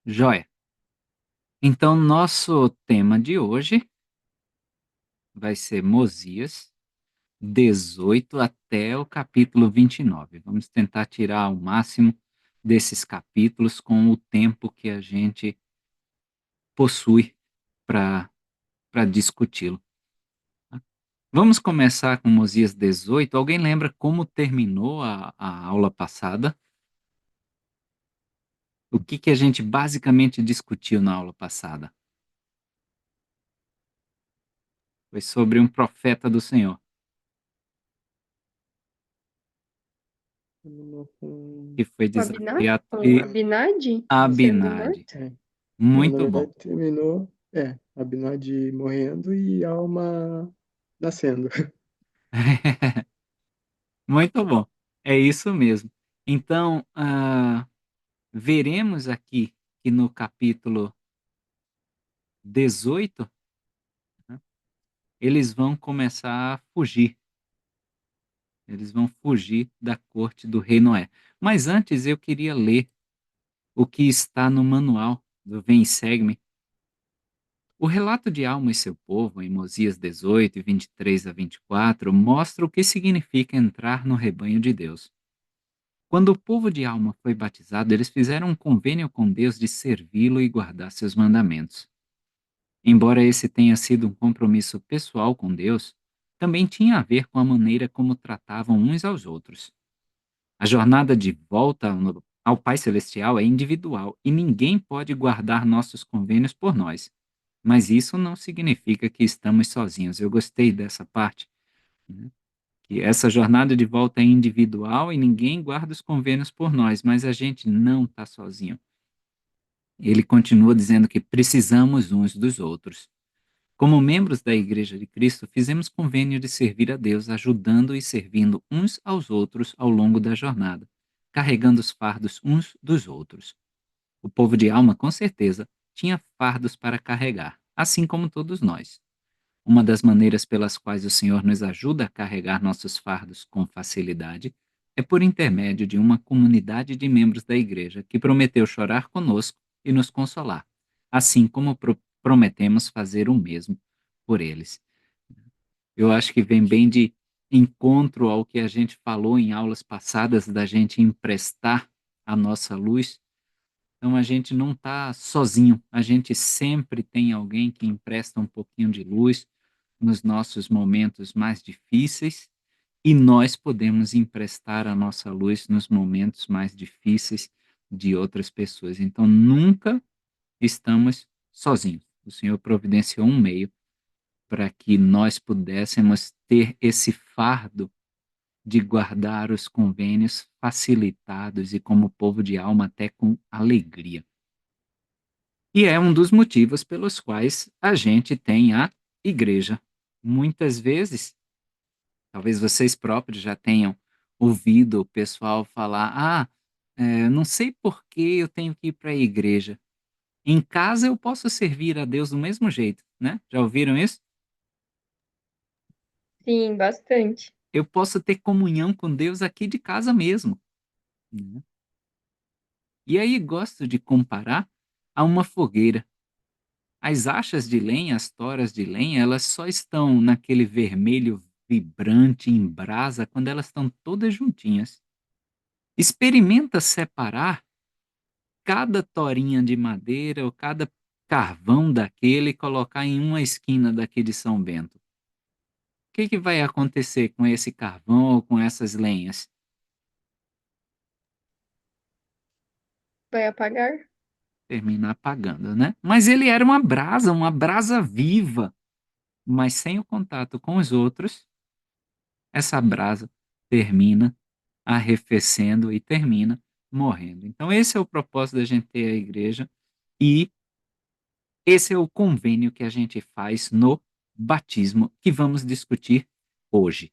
Joia. Então, nosso tema de hoje vai ser Mosias 18 até o capítulo 29. Vamos tentar tirar o máximo desses capítulos com o tempo que a gente possui para discuti-lo. Tá? Vamos começar com Mosias 18. Alguém lembra como terminou a aula passada? O que a gente basicamente discutiu na aula passada? Foi sobre um profeta do Senhor, Terminou com que foi O Abinad? desafiado. O E Abinad sendo Abinadi. morto? é, na Muito bom. verdade terminou, Abinad morrendo e Alma nascendo. Muito bom. É isso mesmo. Então, veremos aqui que no capítulo 18, né, eles vão começar a fugir. Eles vão fugir da corte do rei Noé. Mas antes eu queria ler o que está no manual do Vem e Segue-me. O relato de Alma e seu povo, em Mosias 18, 23 a 24, mostra o que significa entrar no rebanho de Deus. Quando o povo de Alma foi batizado, eles fizeram um convênio com Deus de servi-lo e guardar seus mandamentos. Embora esse tenha sido um compromisso pessoal com Deus, também tinha a ver com a maneira como tratavam uns aos outros. A jornada de volta ao Pai Celestial é individual e ninguém pode guardar nossos convênios por nós. Mas isso não significa que estamos sozinhos. Eu gostei dessa parte, né? Que essa jornada de volta é individual e ninguém guarda os convênios por nós, mas a gente não está sozinho. Ele continua dizendo que precisamos uns dos outros. Como membros da Igreja de Cristo, fizemos convênio de servir a Deus, ajudando e servindo uns aos outros ao longo da jornada, carregando os fardos uns dos outros. O povo de Alma, com certeza, tinha fardos para carregar, assim como todos nós. Uma das maneiras pelas quais o Senhor nos ajuda a carregar nossos fardos com facilidade é por intermédio de uma comunidade de membros da igreja que prometeu chorar conosco e nos consolar, assim como prometemos fazer o mesmo por eles. Eu acho que vem bem de encontro ao que a gente falou em aulas passadas da gente emprestar a nossa luz. Então a gente não está sozinho, a gente sempre tem alguém que empresta um pouquinho de luz nos nossos momentos mais difíceis e nós podemos emprestar a nossa luz nos momentos mais difíceis de outras pessoas. Então nunca estamos sozinhos. O Senhor providenciou um meio para que nós pudéssemos ter esse fardo de guardar os convênios facilitados e como povo de alma até com alegria. E é um dos motivos pelos quais a gente tem a igreja. Muitas vezes, talvez vocês próprios já tenham ouvido o pessoal falar: não sei por que eu tenho que ir para a igreja. Em casa eu posso servir a Deus do mesmo jeito, né? Já ouviram isso? Sim, bastante. Eu posso ter comunhão com Deus aqui de casa mesmo, né? E aí gosto de comparar a uma fogueira. As achas de lenha, as toras de lenha, elas só estão naquele vermelho vibrante em brasa quando elas estão todas juntinhas. Experimenta separar cada torinha de madeira ou cada carvão daquele e colocar em uma esquina daqui de São Bento. O que vai acontecer com esse carvão ou com essas lenhas? Vai apagar? Termina apagando, né? Mas ele era uma brasa viva, mas sem o contato com os outros, essa brasa termina arrefecendo e termina morrendo. Então, esse é o propósito da gente ter a igreja e esse é o convênio que a gente faz no batismo que vamos discutir hoje.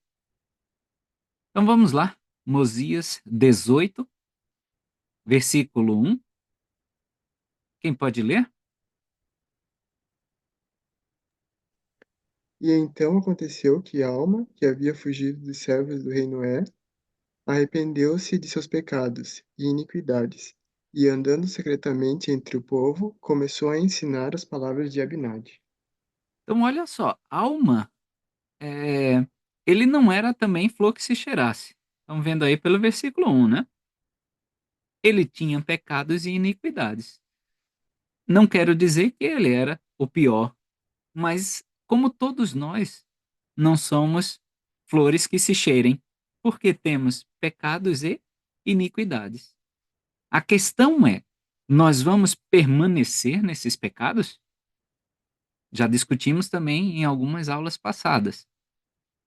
Então, vamos lá. Mosias 18, versículo 1. Quem pode ler? E então aconteceu que Alma, que havia fugido dos servos do rei Noé, arrependeu-se de seus pecados e iniquidades, e andando secretamente entre o povo, começou a ensinar as palavras de Abinadi. Então olha só, Alma, eh, ele não era também flor que se cheirasse. Estão vendo aí pelo versículo 1, né? Ele tinha pecados e iniquidades. Não quero dizer que ele era o pior, mas como todos nós, não somos flores que se cheirem, porque temos pecados e iniquidades. A questão é, nós vamos permanecer nesses pecados? Já discutimos também em algumas aulas passadas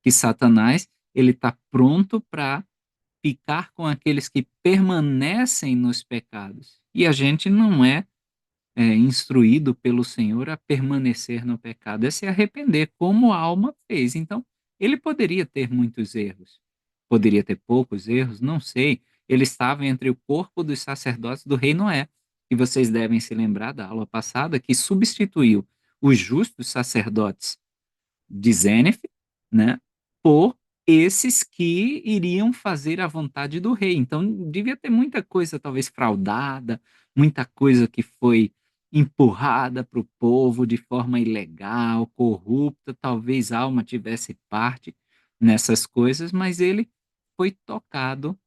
que Satanás ele está pronto para ficar com aqueles que permanecem nos pecados. E a gente não é instruído pelo Senhor a permanecer no pecado, é se arrepender, como a alma fez. Então, ele poderia ter muitos erros, poderia ter poucos erros, não sei. Ele estava entre o corpo dos sacerdotes do rei Noé, que vocês devem se lembrar da aula passada, que substituiu os justos sacerdotes de Zénef, né, por esses que iriam fazer a vontade do rei. Então, devia ter muita coisa talvez fraudada, muita coisa que foi empurrada para o povo de forma ilegal, corrupta, talvez Alma tivesse parte nessas coisas, mas ele foi tocado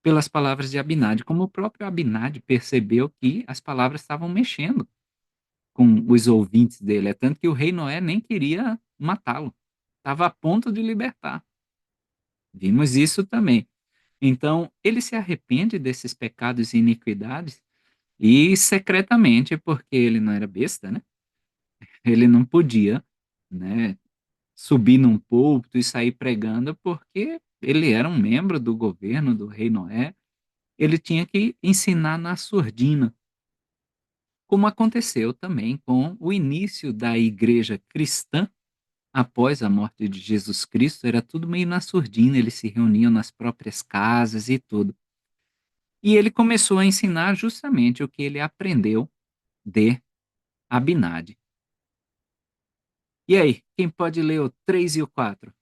pelas palavras de Abinadi, como o próprio Abinadi percebeu que as palavras estavam mexendo com os ouvintes dele. É tanto que o rei Noé nem queria matá-lo. Estava a ponto de libertar. Vimos isso também. Então, ele se arrepende desses pecados e iniquidades e secretamente, porque ele não era besta, né? Ele não podia, né, subir num púlpito e sair pregando porque ele era um membro do governo do rei Noé. Ele tinha que ensinar na surdina, como aconteceu também com o início da igreja cristã. Após a morte de Jesus Cristo, era tudo meio na surdina, eles se reuniam nas próprias casas e tudo. E ele começou a ensinar justamente o que ele aprendeu de Abinadi. E aí, quem pode ler o 3 e o 4?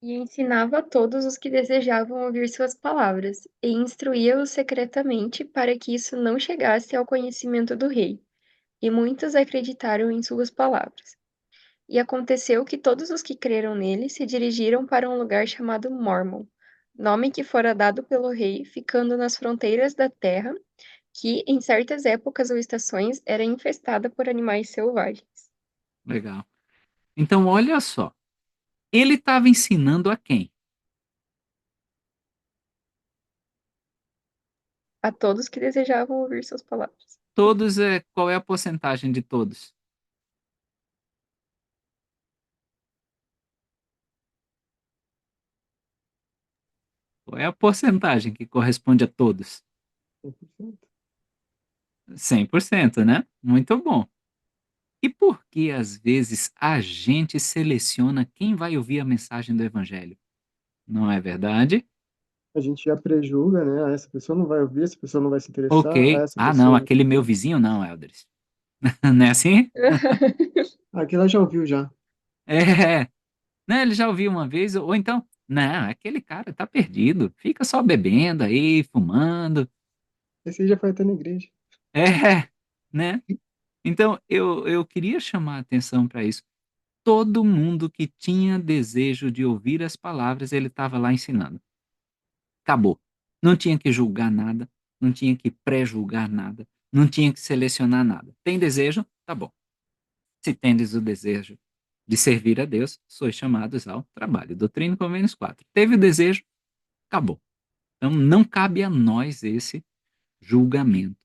E ensinava a todos os que desejavam ouvir suas palavras, e instruía-os secretamente para que isso não chegasse ao conhecimento do rei. E muitos acreditaram em suas palavras. E aconteceu que todos os que creram nele se dirigiram para um lugar chamado Mormon, nome que fora dado pelo rei, ficando nas fronteiras da terra, que em certas épocas ou estações era infestada por animais selvagens. Legal. Então, olha só. Ele estava ensinando a quem? A todos que desejavam ouvir suas palavras. Todos, qual é a porcentagem de todos? Qual é a porcentagem que corresponde a todos? 100%. 100%, né? Muito bom. E por que às vezes a gente seleciona quem vai ouvir a mensagem do evangelho? Não é verdade? A gente já prejulga, né? Ah, essa pessoa não vai ouvir, essa pessoa não vai se interessar, ah, Ok. essa Ah, não, pessoa. aquele meu vizinho não, Eldris. Não é assim? Ah, aquele lá já ouviu já. É. Né, ele já ouviu uma vez, ou então, não, aquele cara tá perdido, fica só bebendo aí, fumando. Esse aí já foi até na igreja. É, né? Então, eu queria chamar a atenção para isso. Todo mundo que tinha desejo de ouvir as palavras, ele estava lá ensinando. Acabou. Não tinha que julgar nada, não tinha que pré-julgar nada, não tinha que selecionar nada. Tem desejo? Tá bom. Se tendes o desejo de servir a Deus, sois chamados ao trabalho. Doutrina e Convênios 4. Teve o desejo? Acabou. Então, não cabe a nós esse julgamento.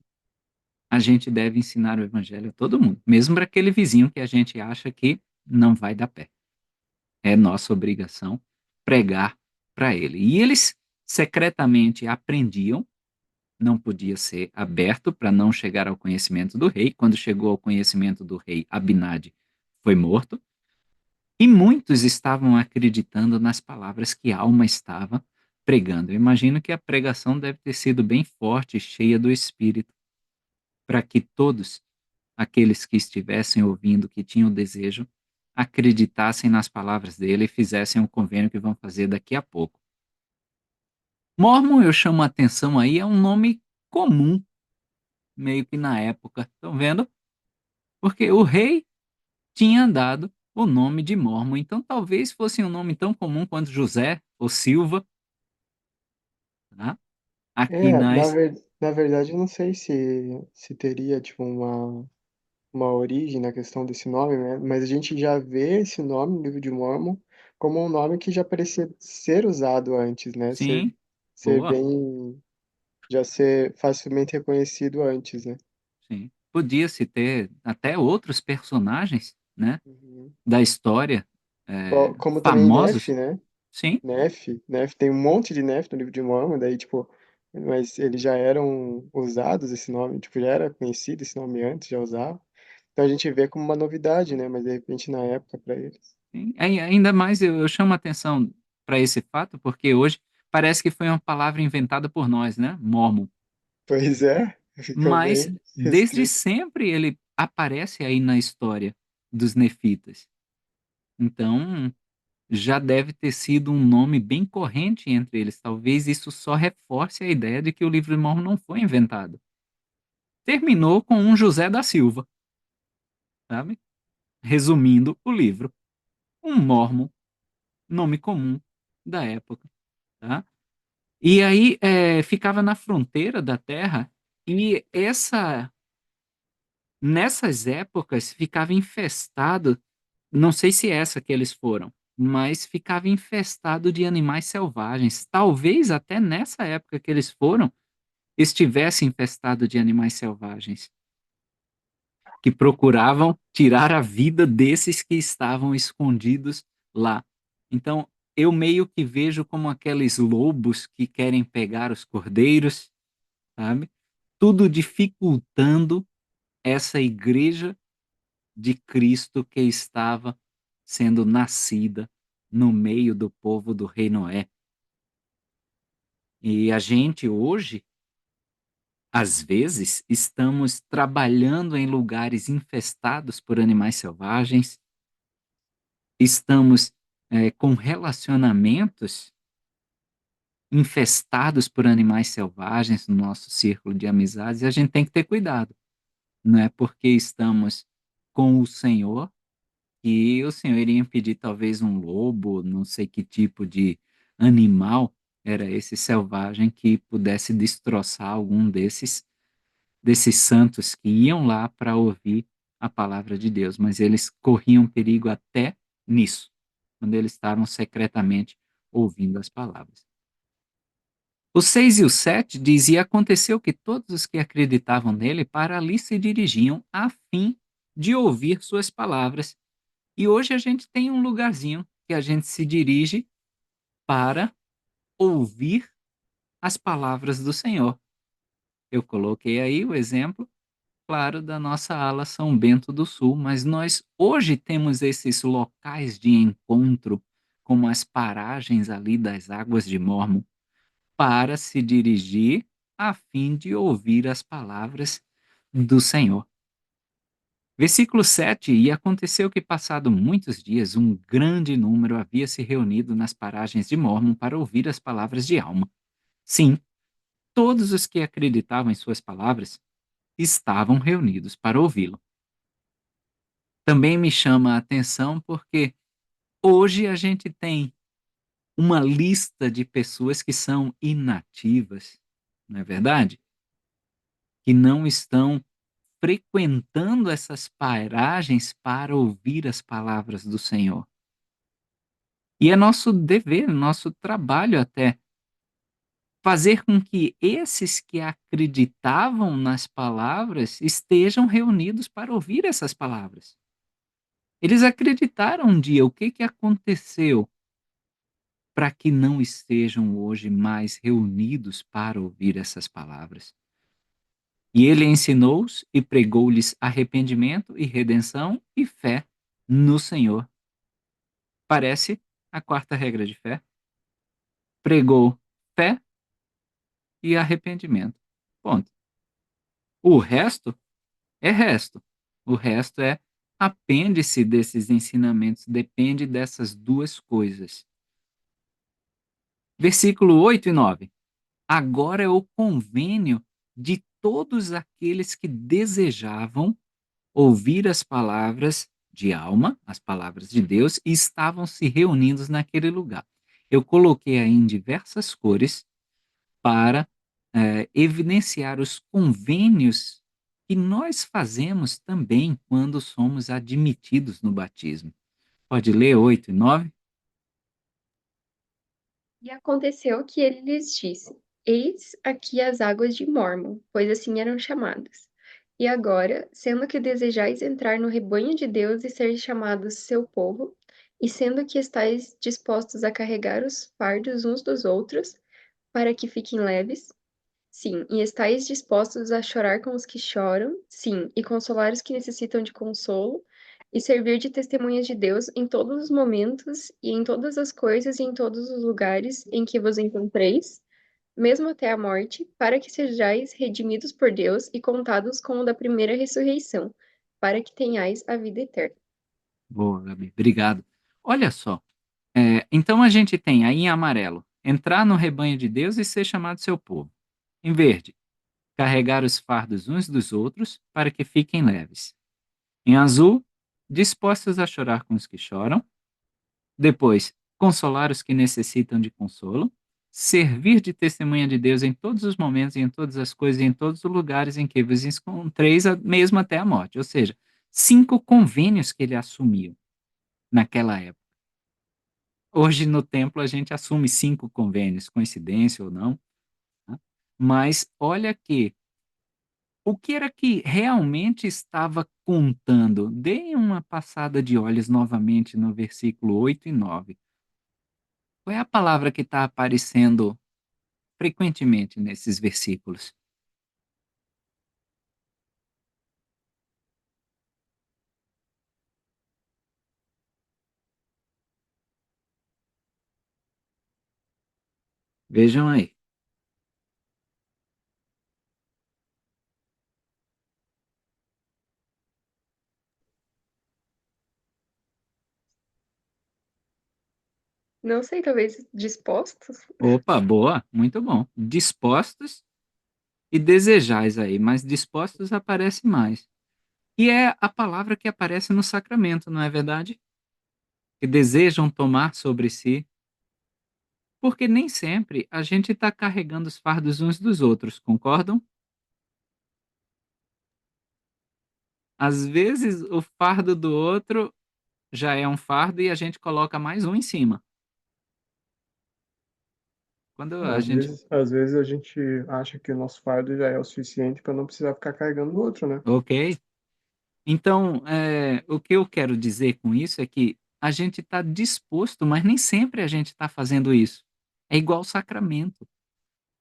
A gente deve ensinar o evangelho a todo mundo, mesmo para aquele vizinho que a gente acha que não vai dar pé. É nossa obrigação pregar para ele. E eles secretamente aprendiam, não podia ser aberto para não chegar ao conhecimento do rei. Quando chegou ao conhecimento do rei, Abinadi foi morto. E muitos estavam acreditando nas palavras que Alma estava pregando. Eu imagino que a pregação deve ter sido bem forte, cheia do Espírito, para que todos aqueles que estivessem ouvindo, que tinham desejo, acreditassem nas palavras dele e fizessem o convênio que vão fazer daqui a pouco. Mórmon, eu chamo a atenção aí, é um nome comum, meio que na época, estão vendo? Porque o rei tinha dado o nome de Mórmon, então talvez fosse um nome tão comum quanto José ou Silva, tá? Aqui É, nas na verdade, eu não sei se teria, tipo, uma origem na questão desse nome, né, mas a gente já vê esse nome no livro de Mórmon como um nome que já parecia ser usado antes, né, sim, ser boa, bem já ser facilmente reconhecido antes, né. sim. Podia-se ter até outros personagens, né, Uhum. da história, Como também Nef, famosos. né, Sim, Nef tem um monte de Nef no livro de Mórmon, daí, tipo, mas eles já eram usados esse nome, tipo, já era conhecido esse nome antes, já usava. Então a gente vê como uma novidade, né, mas de repente na época para eles. sim. Ainda mais eu chamo a atenção para esse fato, porque hoje parece que foi uma palavra inventada por nós, né, Mormon. Pois é, ficou Mas bem desde restrito. sempre ele aparece aí na história dos nefitas. Então, já deve ter sido um nome bem corrente entre eles. Talvez isso só reforce a ideia de que o livro de Mormon não foi inventado. Terminou com um José da Silva, sabe? Resumindo o livro. Um Mormon, nome comum da época, tá? E aí, ficava na fronteira da terra e nessas épocas ficava infestado, não sei se essa que eles foram, mas ficava infestado de animais selvagens. Talvez até nessa época que eles foram, estivesse infestado de animais selvagens, que procuravam tirar a vida desses que estavam escondidos lá. Então, eu meio que vejo como aqueles lobos que querem pegar os cordeiros, sabe? Tudo dificultando essa igreja de Cristo que estava sendo nascida no meio do povo do rei Noé. E a gente hoje, às vezes, estamos trabalhando em lugares infestados por animais selvagens, estamos com relacionamentos infestados por animais selvagens no nosso círculo de amizades e a gente tem que ter cuidado. Não é porque estamos com o Senhor que o Senhor iria impedir talvez um lobo, não sei que tipo de animal era esse selvagem que pudesse destroçar algum desses santos que iam lá para ouvir a palavra de Deus, mas eles corriam perigo até nisso, quando eles estavam secretamente ouvindo as palavras. O 6 e o 7 diz: E aconteceu que todos os que acreditavam nele para ali se dirigiam a fim de ouvir suas palavras. E hoje a gente tem um lugarzinho que a gente se dirige para ouvir as palavras do Senhor. Eu coloquei aí o exemplo, claro, da nossa ala São Bento do Sul, mas nós hoje temos esses locais de encontro, como as paragens ali das águas de Mormon, para se dirigir a fim de ouvir as palavras do Senhor. Versículo 7: E aconteceu que, passado muitos dias, um grande número havia se reunido nas paragens de Mormon para ouvir as palavras de Alma. Sim, todos os que acreditavam em suas palavras estavam reunidos para ouvi-lo. Também me chama a atenção porque hoje a gente tem uma lista de pessoas que são inativas, não é verdade? Que não estão frequentando essas paragens para ouvir as palavras do Senhor. E é nosso dever, nosso trabalho até, fazer com que esses que acreditavam nas palavras estejam reunidos para ouvir essas palavras. Eles acreditaram um dia, o que aconteceu para que não estejam hoje mais reunidos para ouvir essas palavras? E ele ensinou-os e pregou-lhes arrependimento e redenção e fé no Senhor. Parece a quarta regra de fé. Pregou fé e arrependimento. Ponto. O resto é resto. O resto é apêndice desses ensinamentos, depende dessas duas coisas. Versículo 8 e 9. agora é o convênio de todos aqueles que desejavam ouvir as palavras de alma, as palavras de Deus, e estavam se reunindo naquele lugar. Eu coloquei aí em diversas cores para evidenciar os convênios que nós fazemos também quando somos admitidos no batismo. Pode ler 8 e 9? E aconteceu que ele lhes disse: Eis aqui as águas de Mórmon, pois assim eram chamadas. E agora, sendo que desejais entrar no rebanho de Deus e ser chamados seu povo, e sendo que estáis dispostos a carregar os fardos uns dos outros, para que fiquem leves, sim, e estáis dispostos a chorar com os que choram, sim, e consolar os que necessitam de consolo, e servir de testemunhas de Deus em todos os momentos, e em todas as coisas e em todos os lugares em que vos encontreis, mesmo até a morte, para que sejais redimidos por Deus e contados com o da primeira ressurreição, para que tenhais a vida eterna. Boa, Gabi, obrigado. Olha só, então a gente tem aí em amarelo, entrar no rebanho de Deus e ser chamado seu povo. Em verde, carregar os fardos uns dos outros para que fiquem leves. Em azul, dispostos a chorar com os que choram. Depois, consolar os que necessitam de consolo. Servir de testemunha de Deus em todos os momentos, e em todas as coisas, e em todos os lugares em que vos encontreis, mesmo até a morte. Ou seja, 5 convênios que ele assumiu naquela época. Hoje, no templo, a gente assume 5 convênios, coincidência ou não, né? Mas olha que o que era que realmente estava contando? Deem uma passada de olhos novamente no versículo 8 e 9. Qual é a palavra que está aparecendo frequentemente nesses versículos? Vejam aí. Não sei, talvez dispostos? Opa, boa, muito bom. Dispostos e desejais aí, mas dispostos aparece mais. E é a palavra que aparece no sacramento, não é verdade? Que desejam tomar sobre si, porque nem sempre a gente está carregando os fardos uns dos outros, concordam? Às vezes o fardo do outro já é um fardo e a gente coloca mais um em cima. Quando a gente. Às vezes a gente acha que o nosso fardo já é o suficiente para não precisar ficar carregando o outro, né? Ok. Então, o que eu quero dizer com isso é que a gente está disposto, mas nem sempre a gente está fazendo isso. É igual o sacramento.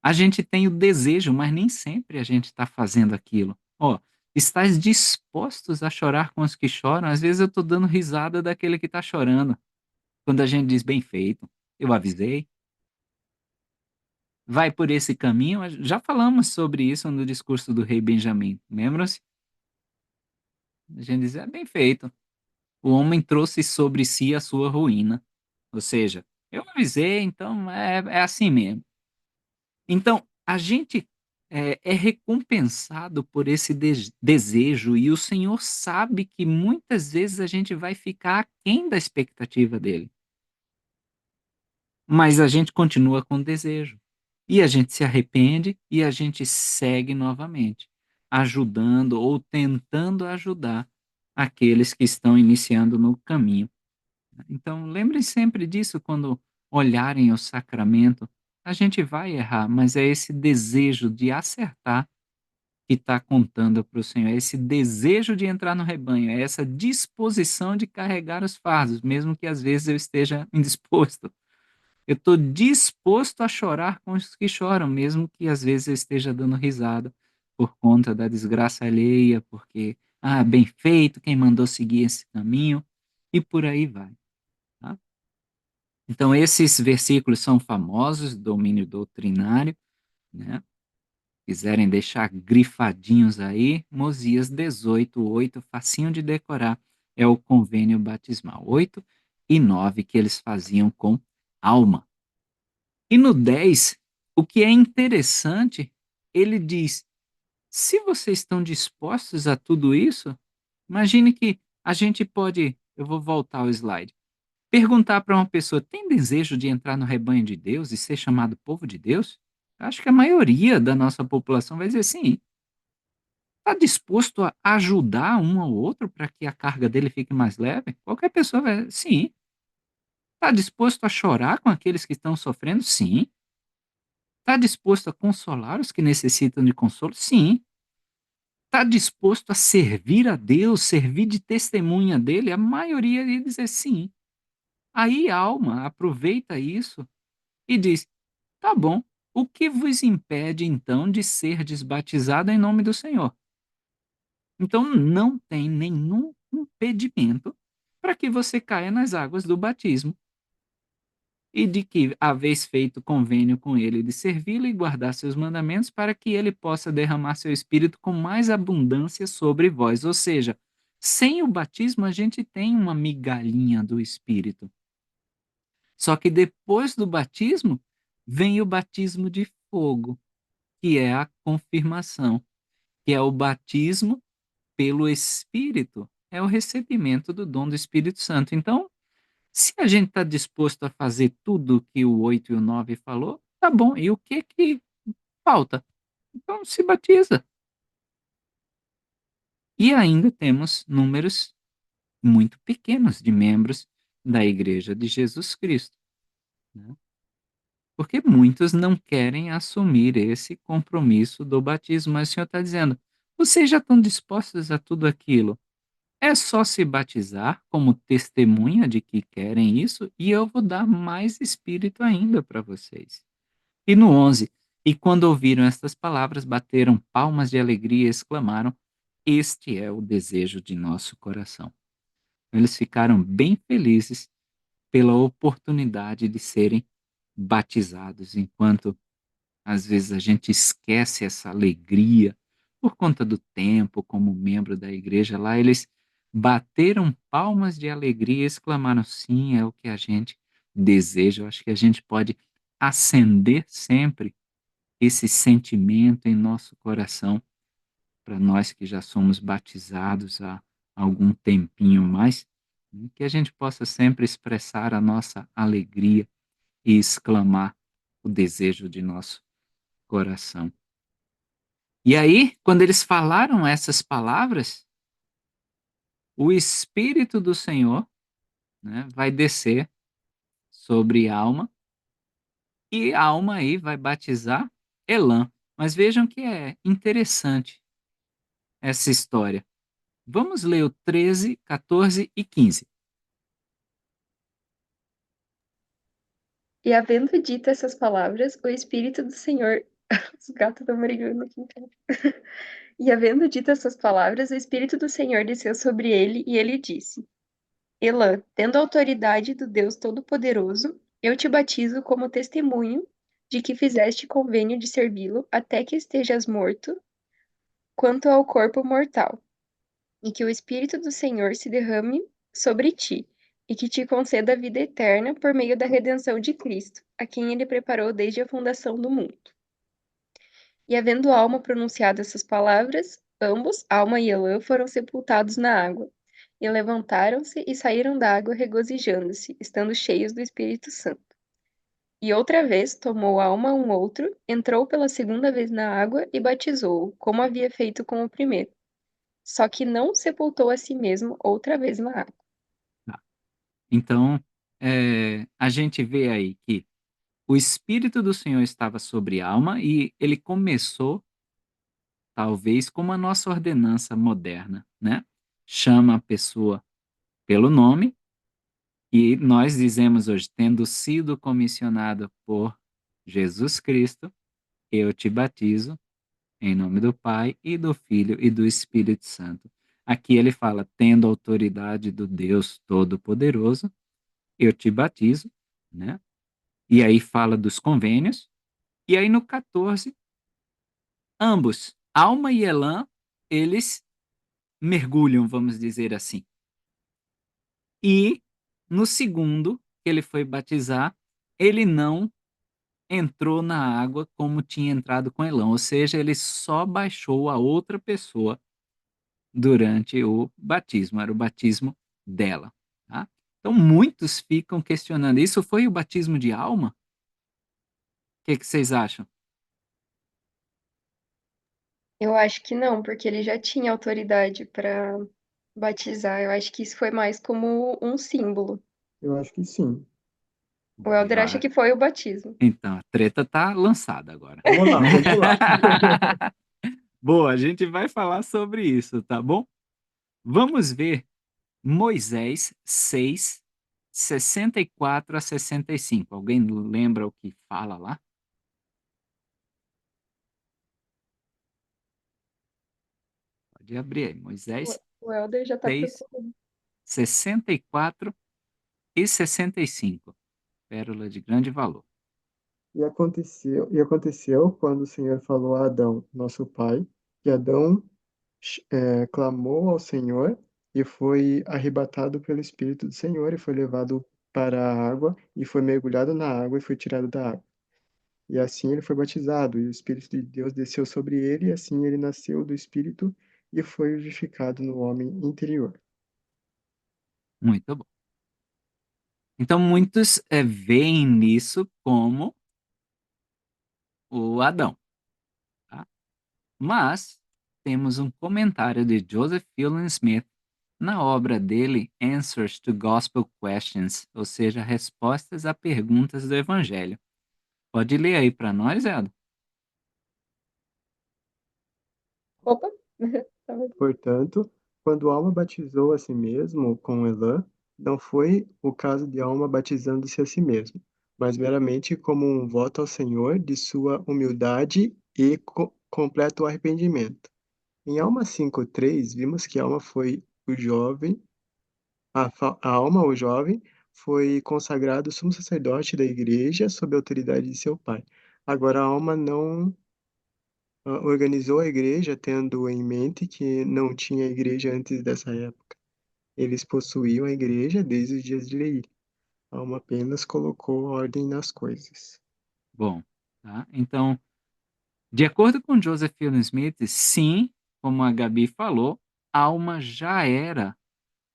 A gente tem o desejo, mas nem sempre a gente está fazendo aquilo. Ó, estáis dispostos a chorar com os que choram? Às vezes eu estou dando risada daquele que está chorando. Quando a gente diz bem feito, eu avisei. Vai por esse caminho. Já falamos sobre isso no discurso do rei Benjamim. Lembram-se? A gente diz, é bem feito. O homem trouxe sobre si a sua ruína. Ou seja, eu avisei, então é assim mesmo. Então, a gente é recompensado por esse desejo, e o Senhor sabe que muitas vezes a gente vai ficar aquém da expectativa dele. Mas a gente continua com desejo. E a gente se arrepende e a gente segue novamente, ajudando ou tentando ajudar aqueles que estão iniciando no caminho. Então, lembrem sempre disso quando olharem o sacramento. A gente vai errar, mas é esse desejo de acertar que está contando para o Senhor, é esse desejo de entrar no rebanho, é essa disposição de carregar os fardos, mesmo que às vezes eu esteja indisposto. Eu estou disposto a chorar com os que choram, mesmo que às vezes eu esteja dando risada por conta da desgraça alheia, porque, bem feito, quem mandou seguir esse caminho, e por aí vai. Tá? Então, esses versículos são famosos, domínio doutrinário, né? Quiserem deixar grifadinhos aí, Mosias 18, 8, facinho de decorar, é o convênio batismal. 8 e 9 que eles faziam com alma. E no 10, o que é interessante, ele diz: se vocês estão dispostos a tudo isso, imagine que a gente pode, eu vou voltar ao slide, perguntar para uma pessoa: tem desejo de entrar no rebanho de Deus e ser chamado povo de Deus? Eu acho que a maioria da nossa população vai dizer sim. Está disposto a ajudar um ao outro para que a carga dele fique mais leve? Qualquer pessoa vai, sim. Está disposto a chorar com aqueles que estão sofrendo? Sim. Está disposto a consolar os que necessitam de consolo? Sim. Está disposto a servir a Deus, servir de testemunha dele? A maioria ia dizer sim. Aí a alma aproveita isso e diz: tá bom, o que vos impede então de ser desbatizado em nome do Senhor? Então não tem nenhum impedimento para que você caia nas águas do batismo e de que haveis feito convênio com ele de servi-lo e guardar seus mandamentos para que ele possa derramar seu espírito com mais abundância sobre vós. Ou seja, sem o batismo a gente tem uma migalhinha do espírito. Só que depois do batismo vem o batismo de fogo, que é a confirmação, que é o batismo pelo Espírito, é o recebimento do dom do Espírito Santo. Então, se a gente está disposto a fazer tudo que o 8 e o 9 falou, tá bom. E o que falta? Então se batiza. E ainda temos números muito pequenos de membros da Igreja de Jesus Cristo, né? Porque muitos não querem assumir esse compromisso do batismo. Mas o Senhor está dizendo: vocês já estão dispostos a tudo aquilo? É só se batizar como testemunha de que querem isso, e eu vou dar mais espírito ainda para vocês. E no 11: e quando ouviram estas palavras, bateram palmas de alegria e exclamaram: este é o desejo de nosso coração. Eles ficaram bem felizes pela oportunidade de serem batizados, enquanto às vezes a gente esquece essa alegria por conta do tempo, como membro da igreja lá, eles bateram palmas de alegria e exclamaram: sim, é o que a gente deseja. Eu acho que a gente pode acender sempre esse sentimento em nosso coração, para nós que já somos batizados há algum tempinho mais, né, que a gente possa sempre expressar a nossa alegria e exclamar o desejo de nosso coração. E aí, quando eles falaram essas palavras, o Espírito do Senhor, né, vai descer sobre a alma, e a alma aí vai batizar Elã. Mas vejam que é interessante essa história. Vamos ler o 13, 14 e 15. E havendo dito essas palavras, o Espírito do Senhor. Os gatos estão brigando aqui em casa. E havendo dito essas palavras, o Espírito do Senhor desceu sobre ele e ele disse: Elã, tendo a autoridade do Deus Todo-Poderoso, eu te batizo como testemunho de que fizeste convênio de servi-lo até que estejas morto quanto ao corpo mortal, e que o Espírito do Senhor se derrame sobre ti, e que te conceda a vida eterna por meio da redenção de Cristo, a quem ele preparou desde a fundação do mundo. E havendo a alma pronunciado essas palavras, ambos, alma e Elã, foram sepultados na água. E levantaram-se e saíram da água regozijando-se, estando cheios do Espírito Santo. E outra vez tomou a alma um outro, entrou pela segunda vez na água e batizou-o, como havia feito com o primeiro. Só que não sepultou a si mesmo outra vez na água. Tá. Então, a gente vê aí que o Espírito do Senhor estava sobre a alma e ele começou, talvez, como a nossa ordenança moderna, né? Chama a pessoa pelo nome e nós dizemos hoje: tendo sido comissionado por Jesus Cristo, eu te batizo em nome do Pai e do Filho e do Espírito Santo. Aqui ele fala: tendo autoridade do Deus Todo-Poderoso, eu te batizo, né? E aí fala dos convênios. E aí no 14, ambos, Alma e Elã, eles mergulham, vamos dizer assim. E no segundo, que ele foi batizar, ele não entrou na água como tinha entrado com Elão, ou seja, ele só baixou a outra pessoa durante o batismo, era o batismo dela, tá? Então muitos ficam questionando, isso foi o batismo de alma? O que vocês acham? Eu acho que não, porque ele já tinha autoridade para batizar. Eu acho que isso foi mais como um símbolo. Eu acho que sim. O Helder acha Vai. que foi o batismo. Então, a treta tá lançada agora. Vamos lá, vamos lá. Boa, a gente vai falar sobre isso, tá bom? Vamos ver Moisés 6, 64 a 65. Alguém lembra o que fala lá? Pode abrir aí. Moisés O Helder já tá 6, procurando. 64 e 65. Pérola de grande valor. E aconteceu quando o Senhor falou a Adão, nosso pai, que Adão clamou ao Senhor e foi arrebatado pelo Espírito do Senhor e foi levado para a água e foi mergulhado na água e foi tirado da água. E assim ele foi batizado e o Espírito de Deus desceu sobre ele e assim ele nasceu do Espírito e foi vivificado no homem interior. Muito bom. Então, muitos veem nisso como o Adão, tá? Mas temos um comentário de Joseph Fielding Smith na obra dele Answers to Gospel Questions, ou seja, respostas a perguntas do Evangelho. Pode ler aí para nós, Eda? Opa! Tava- Portanto, quando Alma batizou a si mesmo com Elã, não foi o caso de Alma batizando-se a si mesmo, mas meramente como um voto ao Senhor de sua humildade e completo arrependimento. Em Alma 5:3, vimos que Alma foi o jovem, a Alma, o jovem, foi consagrado sumo sacerdote da igreja sob a autoridade de seu pai. Agora, a Alma não organizou a igreja tendo em mente que não tinha igreja antes dessa época. Eles possuíam a igreja desde os dias de Leí. Alma apenas colocou ordem nas coisas. Bom, tá? Então, de acordo com Joseph Fielding Smith, sim, como a Gabi falou, Alma já era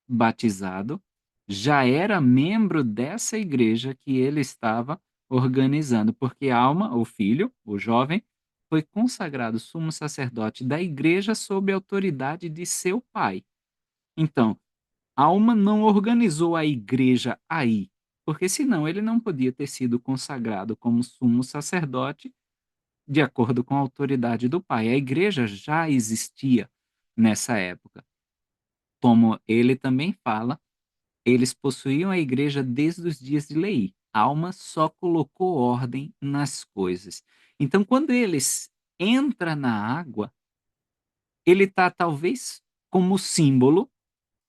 batizado, já era membro dessa igreja que ele estava organizando, porque Alma, o filho, o jovem, foi consagrado sumo sacerdote da igreja sob a autoridade de seu pai. Então, Alma não organizou a igreja aí, porque senão ele não podia ter sido consagrado como sumo sacerdote de acordo com a autoridade do pai. A igreja já existia nessa época. Como ele também fala, eles possuíam a igreja desde os dias de Leí. Alma só colocou ordem nas coisas. Então, quando eles entra na água, ele está talvez como símbolo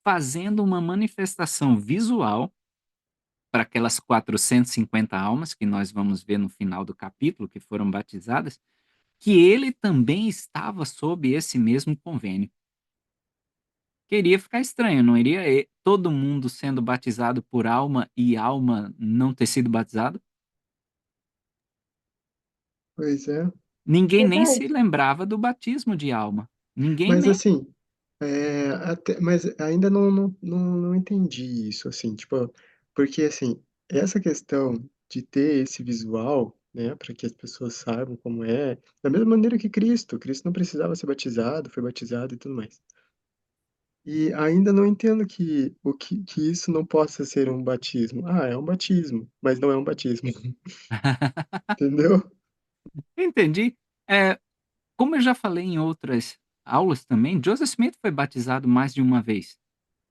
fazendo uma manifestação visual para aquelas 450 almas que nós vamos ver no final do capítulo, que foram batizadas, que ele também estava sob esse mesmo convênio. Queria ficar estranho, não iria todo mundo sendo batizado por Alma e Alma não ter sido batizado? Pois é. Ninguém nem se Verdade. lembrava do batismo de Alma. Ninguém Mas nem. assim, mas ainda não entendi isso, assim, tipo, porque assim, essa questão de ter esse visual, né, para que as pessoas saibam como é, da mesma maneira que Cristo não precisava ser batizado, foi batizado e tudo mais. E ainda não entendo que isso não possa ser um batismo. Ah, é um batismo, mas não é um batismo, entendeu? Entendi. É, como eu já falei em outras aulas também, Joseph Smith foi batizado mais de uma vez,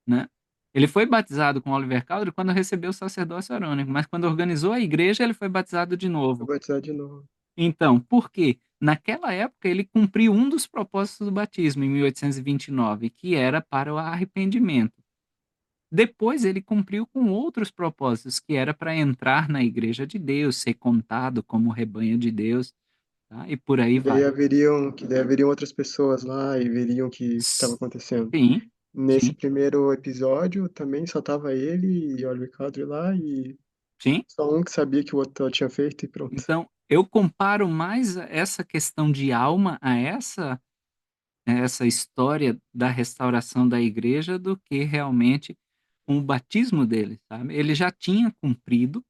né? Ele foi batizado com Oliver Cowdery quando recebeu o sacerdócio arônico, mas quando organizou a igreja, ele foi batizado de Vou novo. batizar de novo. Então, por quê? Naquela época, ele cumpriu um dos propósitos do batismo, em 1829, que era para o arrependimento. Depois, ele cumpriu com outros propósitos, que era para entrar na igreja de Deus, ser contado como rebanho de Deus, tá? E por aí vai. Que daí haveriam outras pessoas lá e veriam que estava acontecendo. Sim, Nesse sim, primeiro episódio, também só tava ele e Oliver Cowdery lá, e sim. só um que sabia que o outro tinha feito e pronto. Então, Eu comparo mais essa questão de alma a essa história da restauração da igreja do que realmente com o batismo dele, sabe. Ele já tinha cumprido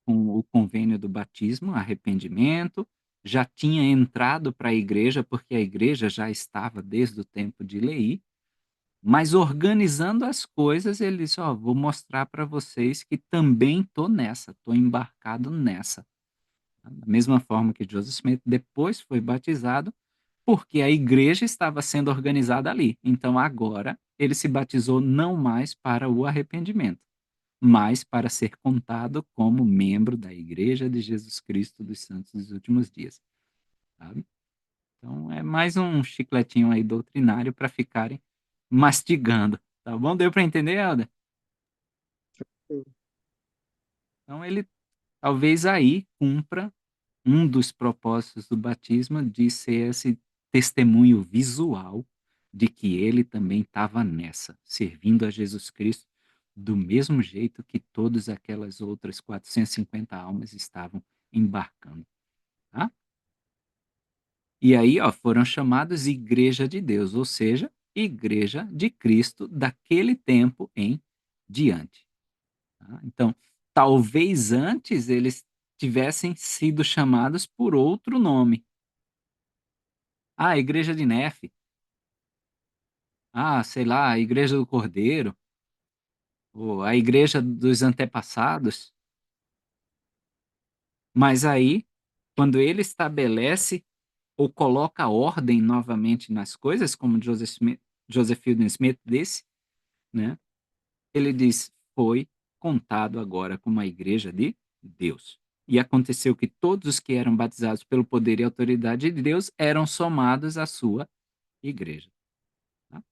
com o convênio do batismo, arrependimento, já tinha entrado para a igreja, porque a igreja já estava desde o tempo de Leí, mas organizando as coisas, ele disse: "Ó, vou mostrar para vocês que também tô nessa, tô embarcado nessa". Da mesma forma que Joseph Smith depois foi batizado, porque a igreja estava sendo organizada ali. Então agora ele se batizou não mais para o arrependimento, mas para ser contado como membro da Igreja de Jesus Cristo dos Santos dos Últimos Dias, sabe. Então é mais um chicletinho aí doutrinário para ficarem mastigando, tá bom? Deu para entender, Helder? Sim. Então ele talvez aí cumpra um dos propósitos do batismo de ser esse testemunho visual de que ele também estava nessa, servindo a Jesus Cristo do mesmo jeito que todas aquelas outras 450 almas estavam embarcando, tá? E aí, ó, foram chamados Igreja de Deus, ou seja, Igreja de Cristo daquele tempo em diante, tá? Então, talvez antes eles tivessem sido chamados por outro nome. Ah, Igreja de Nefe. Ah, sei lá, a Igreja do Cordeiro, ou a Igreja dos Antepassados. Mas aí, quando ele estabelece ou coloca ordem novamente nas coisas, como Joseph Fielding Smith disse, né? Ele diz: foi contado agora como a Igreja de Deus. E aconteceu que todos os que eram batizados pelo poder e autoridade de Deus eram somados à sua igreja. Tá?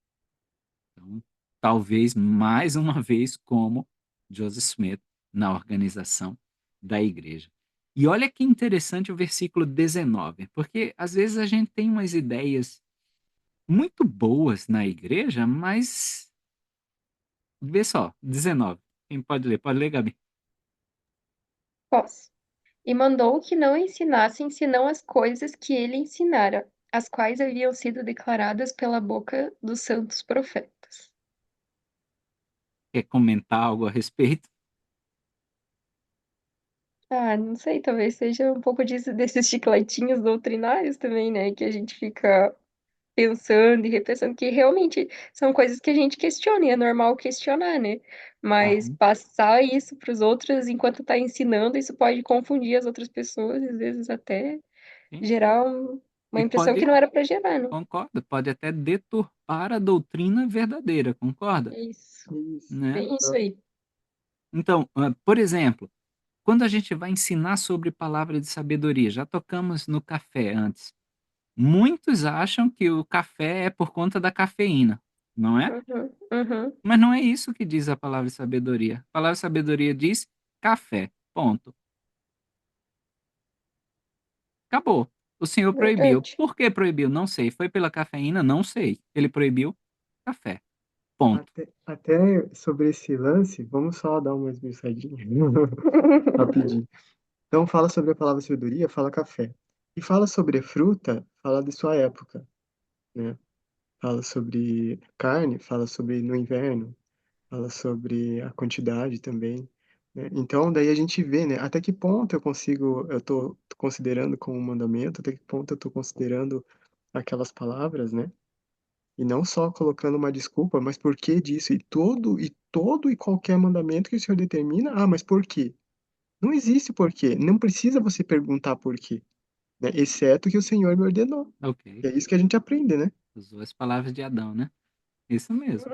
Então, talvez mais uma vez como Joseph Smith na organização da igreja. E olha que interessante o versículo 19, porque às vezes a gente tem umas ideias muito boas na igreja, mas vê só, 19. Quem pode ler? Pode ler, Gabi. Posso. E mandou que não ensinassem senão as coisas que ele ensinara, as quais haviam sido declaradas pela boca dos santos profetas. Quer comentar algo a respeito? Ah, não sei, talvez seja um pouco disso, desses chicletinhos doutrinários também, né? Que a gente fica pensando e repensando, que realmente são coisas que a gente questiona, e é normal questionar, né? Mas Uhum. passar isso para os outros enquanto está ensinando, isso pode confundir as outras pessoas, e às vezes até Sim. gerar uma E impressão que pode, não era para gerar, né? concorda, pode até deturpar a doutrina verdadeira, concorda? É isso, Isso. Né? bem isso aí. Então, por exemplo, quando a gente vai ensinar sobre palavra de sabedoria, já tocamos no café antes. Muitos acham que o café é por conta da cafeína, não é? Uhum, uhum, Mas não é isso que diz a palavra de sabedoria. A palavra de sabedoria diz café, ponto. Acabou. O Senhor proibiu. verdade. Por que proibiu? Não sei. Foi pela cafeína? Não sei. Ele proibiu café, ponto. Até sobre esse lance, vamos só dar uma esmiuçadinha rapidinho. Então fala sobre a palavra sabedoria, fala café. E fala sobre fruta, fala de sua época, né. Fala sobre carne, fala sobre no inverno, fala sobre a quantidade também, né. Então daí a gente vê, né, até que ponto eu tô considerando como um mandamento, até que ponto eu tô considerando aquelas palavras, né. E não só colocando uma desculpa, mas por que disso? E todo e qualquer mandamento que o Senhor determina: "Ah, mas por quê?". Não existe porquê, não precisa você perguntar por quê, né, exceto que o Senhor me ordenou. Ok. E é isso que a gente aprende, né. Usou as palavras de Adão, né? Isso mesmo.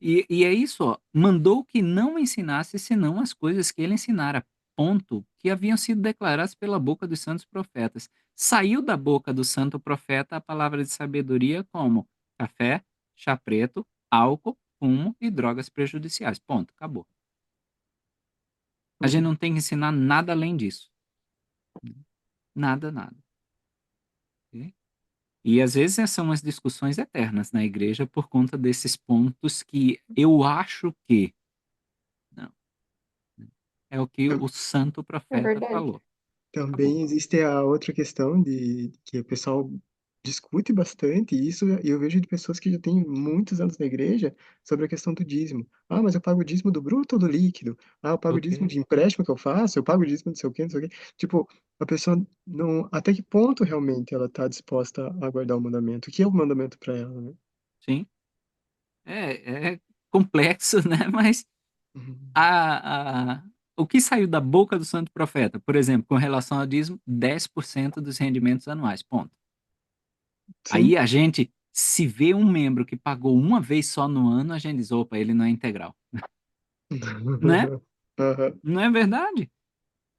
E é isso, ó. Mandou que não ensinasse senão as coisas que ele ensinara, ponto. Que haviam sido declaradas pela boca dos santos profetas. Saiu da boca do santo profeta a palavra de sabedoria como café, chá preto, álcool, fumo e drogas prejudiciais. Ponto. Acabou. A gente Uhum. não tem que ensinar nada além disso. Nada, nada. Ok? E às vezes são umas discussões eternas na igreja por conta desses pontos que eu acho que. Não. É o que É o santo É profeta verdade. falou. acabou. Também existe a outra questão de que o pessoal discute bastante isso, e eu vejo de pessoas que já têm muitos anos na igreja, sobre a questão do dízimo. "Ah, mas eu pago o dízimo do bruto ou do líquido? Ah, eu pago o Ok, dízimo de empréstimo que eu faço, eu pago o dízimo não sei o quê, não sei o quê". Tipo, a pessoa não, até que ponto realmente ela está disposta a guardar o mandamento? O que é o mandamento para ela, né? sim. É complexo, né, mas Uhum. a o que saiu da boca do santo profeta, por exemplo, com relação ao dízimo, 10% dos rendimentos anuais, ponto. Sim. Aí a gente, se vê um membro que pagou uma vez só no ano, a gente diz: "Opa, ele não é integral", né? Aham. Não é verdade?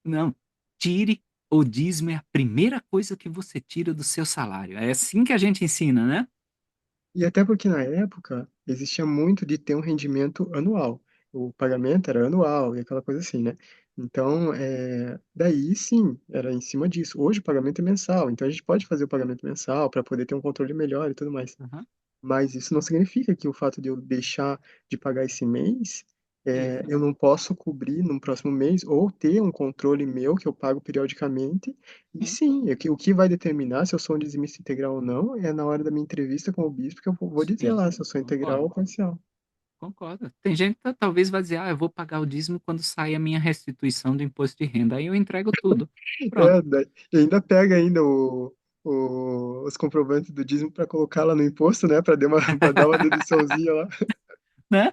Não, tire o dízimo é a primeira coisa que você tira do seu salário, é assim que a gente ensina, né? E até porque na época existia muito de ter um rendimento anual, o pagamento era anual e aquela coisa assim, né. Então, daí sim, era em cima disso. Hoje o pagamento é mensal, então a gente pode fazer o pagamento mensal para poder ter um controle melhor e tudo mais. Aham, Mas isso não significa que o fato de eu deixar de pagar esse mês, isso, eu não posso cobrir no próximo mês ou ter um controle meu que eu pago periodicamente. E sim, sim, o que vai determinar se eu sou um dizimista integral ou não, é na hora da minha entrevista com o bispo que eu vou dizer sim, lá se eu sou integral concordo. ou parcial. Concordo. Tem gente que talvez vai dizer: "Ah, eu vou pagar o dízimo quando sair a minha restituição do imposto de renda", aí eu entrego tudo. Pronto, É, daí e ainda pega ainda os comprovantes do dízimo para colocar lá no imposto, né, para dar uma deduçãozinha lá. né.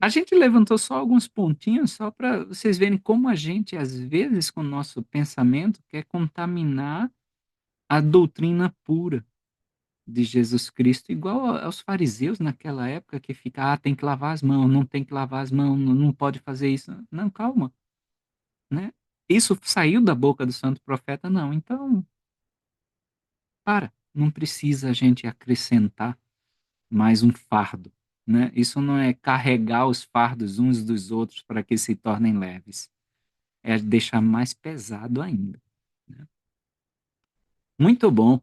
A gente levantou só alguns pontinhos, só para vocês verem como a gente, às vezes, com o nosso pensamento, quer contaminar a doutrina pura de Jesus Cristo, igual a aos fariseus naquela época que fica: "Ah, tem que lavar as mãos, não tem que lavar as mãos, não pode fazer isso". Não, calma, né. Isso saiu da boca do santo profeta? Não, então não precisa a gente acrescentar mais um fardo, né. Isso não é carregar os fardos uns dos outros para que se tornem leves, é deixar mais pesado ainda, né. Muito bom.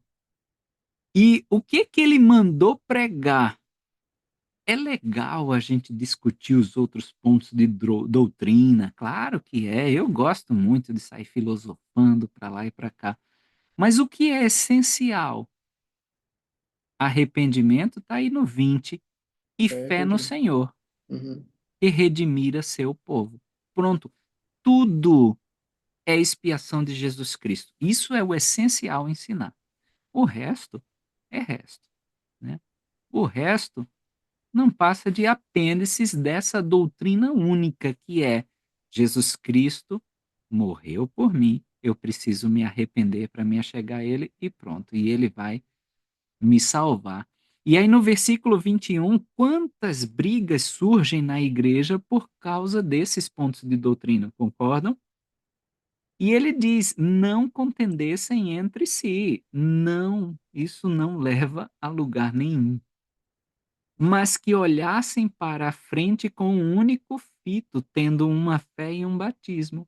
E o que que ele mandou pregar? É legal a gente discutir os outros pontos de doutrina, claro que é, eu gosto muito de sair filosofando para lá e para cá. Mas o que é essencial? Arrependimento está aí no 20 e É fé no verdade. Senhor, Uhum. e redimir a seu povo. Pronto, tudo é expiação de Jesus Cristo. Isso é o essencial ensinar. O resto é resto, né. O resto não passa de apêndices dessa doutrina única que é: Jesus Cristo morreu por mim, eu preciso me arrepender para me achegar a ele e pronto, e ele vai me salvar. E aí no versículo 21, quantas brigas surgem na igreja por causa desses pontos de doutrina, concordam? E ele diz: "Não contendessem entre si". Não, isso não leva a lugar nenhum. Mas que olhassem para a frente com um único fito, tendo uma fé e um batismo,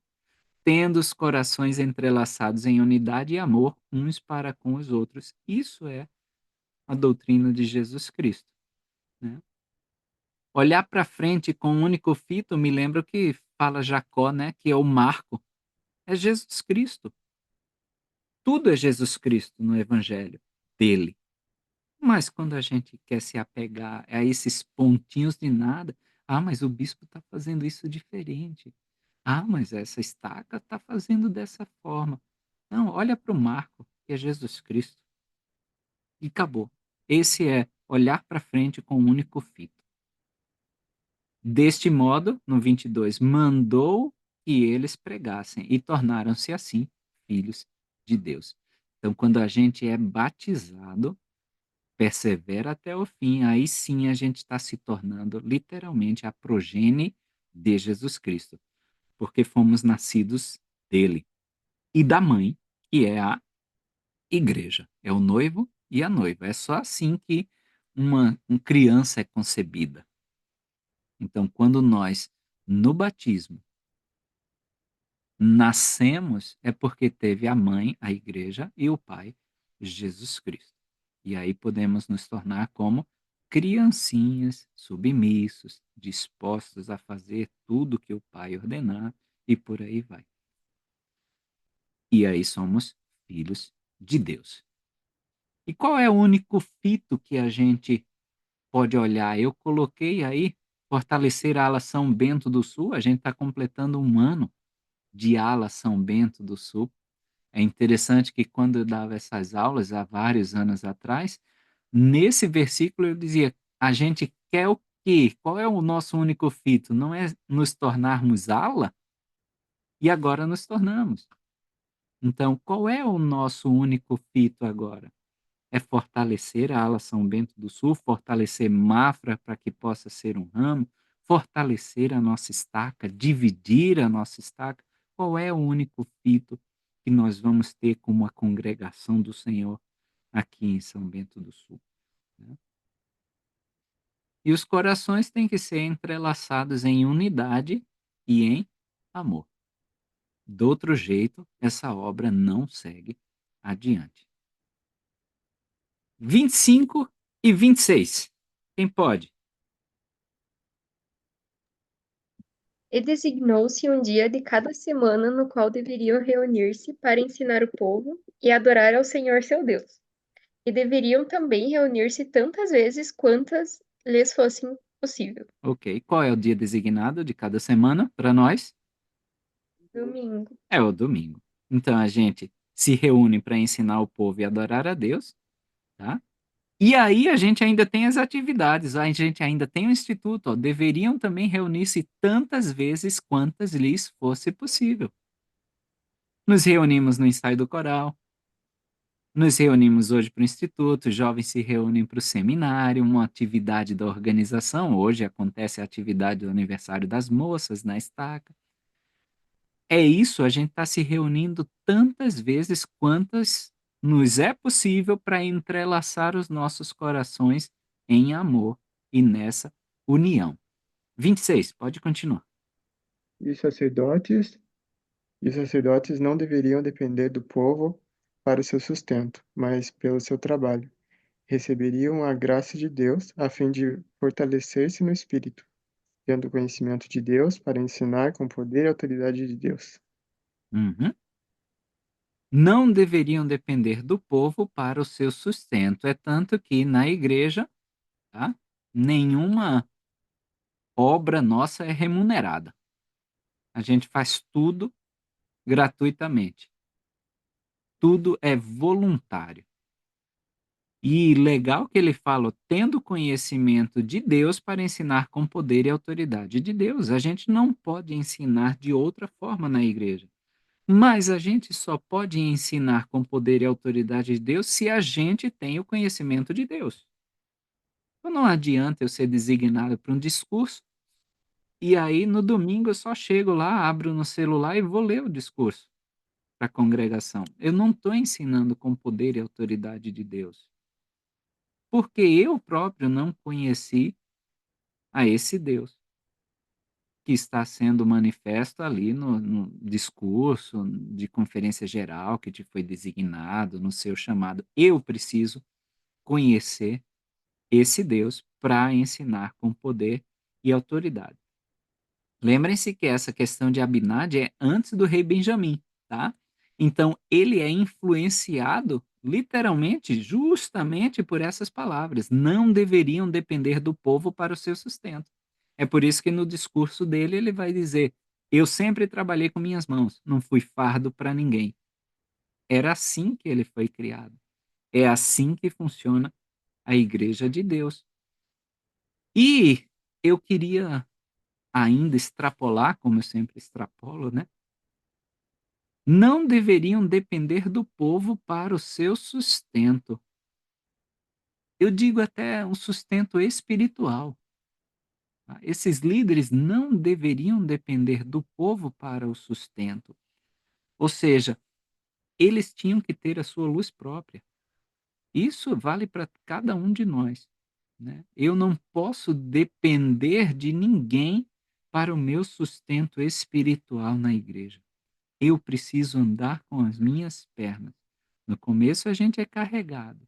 tendo os corações entrelaçados em unidade e amor uns para com os outros. Isso é a doutrina de Jesus Cristo, né. Olhar para frente com um único fito me lembra o que fala Jacó, né, que é o marco, é Jesus Cristo. Tudo é Jesus Cristo no evangelho dele. Mas quando a gente quer se apegar a esses pontinhos de nada, "Ah, mas o bispo está fazendo isso diferente. Ah, mas essa estaca está fazendo dessa forma". Não, olha para o marco, que é Jesus Cristo, e acabou. Esse é olhar para frente com um único fito. Deste modo, no 22, mandou que eles pregassem e tornaram-se assim filhos de Deus. Então, quando a gente é batizado, persevera até o fim, aí sim a gente está se tornando literalmente a progenie de Jesus Cristo, porque fomos nascidos dele e da mãe, que é a igreja, é o noivo e a noiva. É só assim que uma criança é concebida. Então, quando nós, no batismo, nascemos, é porque teve a mãe, a igreja, e o pai, Jesus Cristo. E aí podemos nos tornar como criancinhas, submissos, dispostos a fazer tudo que o pai ordenar, e por aí vai. E aí somos filhos de Deus. E qual é o único fito que a gente pode olhar? Eu coloquei aí fortalecer a ala São Bento do Sul. A gente está completando 1 ano de ala São Bento do Sul. É interessante que quando eu dava essas aulas há vários anos atrás, nesse versículo eu dizia: a gente quer o quê? Qual é o nosso único fito? Não é nos tornarmos ala? E agora nos tornamos. Então, qual é o nosso único fito agora? É fortalecer a ala São Bento do Sul, fortalecer Mafra para que possa ser um ramo, fortalecer a nossa estaca, dividir a nossa estaca. Qual é o único fito que nós vamos ter como a congregação do Senhor aqui em São Bento do Sul, né? E os corações têm que ser entrelaçados em unidade e em amor. Do outro jeito, essa obra não segue adiante. 25 e 26. Quem pode? E designou-se um dia de cada semana no qual deveriam reunir-se para ensinar o povo e adorar ao Senhor seu Deus. E deveriam também reunir-se tantas vezes quantas lhes fossem possível. Ok. Qual é o dia designado de cada semana para nós? Domingo. É o domingo. Então a gente se reúne para ensinar o povo e adorar a Deus, tá? E aí a gente ainda tem as atividades, a gente ainda tem o instituto, ó, deveriam também reunir-se tantas vezes quantas lhes fosse possível. Nos reunimos no ensaio do coral, nos reunimos hoje para o instituto, os jovens se reúnem para o seminário, uma atividade da organização. Hoje acontece a atividade do aniversário das moças na estaca. É isso, a gente está se reunindo tantas vezes quantas nos é possível para entrelaçar os nossos corações em amor e nessa união. 26, pode continuar. E os sacerdotes não deveriam depender do povo para o seu sustento, mas pelo seu trabalho. Receberiam a graça de Deus a fim de fortalecer-se no espírito, tendo conhecimento de Deus para ensinar com poder e autoridade de Deus. Uhum. Não deveriam depender do povo para o seu sustento. É tanto que na igreja, tá? Nenhuma obra nossa é remunerada. A gente faz tudo gratuitamente. Tudo é voluntário. E legal que ele fala, tendo conhecimento de Deus para ensinar com poder e autoridade de Deus. A gente não pode ensinar de outra forma na igreja. Mas a gente só pode ensinar com poder e autoridade de Deus se a gente tem o conhecimento de Deus. Então não adianta eu ser designado para um discurso e aí no domingo eu só chego lá, abro no celular e vou ler o discurso para a congregação. Eu não estou ensinando com poder e autoridade de Deus, porque eu próprio não conheci a esse Deus que está sendo manifesto ali no discurso de conferência geral que te foi designado, no seu chamado. Eu preciso conhecer esse Deus para ensinar com poder e autoridade. Lembrem-se que essa questão de Abinadi é antes do rei Benjamim, tá? Então, ele é influenciado, literalmente, justamente por essas palavras. Não deveriam depender do povo para o seu sustento. É por isso que no discurso dele ele vai dizer: eu sempre trabalhei com minhas mãos, não fui fardo para ninguém. Era assim que ele foi criado. É assim que funciona a igreja de Deus. E eu queria ainda extrapolar, como eu sempre extrapolo, né? Não deveriam depender do povo para o seu sustento. Eu digo até um sustento espiritual, tá? Esses líderes não deveriam depender do povo para o sustento. Ou seja, eles tinham que ter a sua luz própria. Isso vale para cada um de nós, né? Eu não posso depender de ninguém para o meu sustento espiritual na igreja. Eu preciso andar com as minhas pernas. No começo a gente é carregado,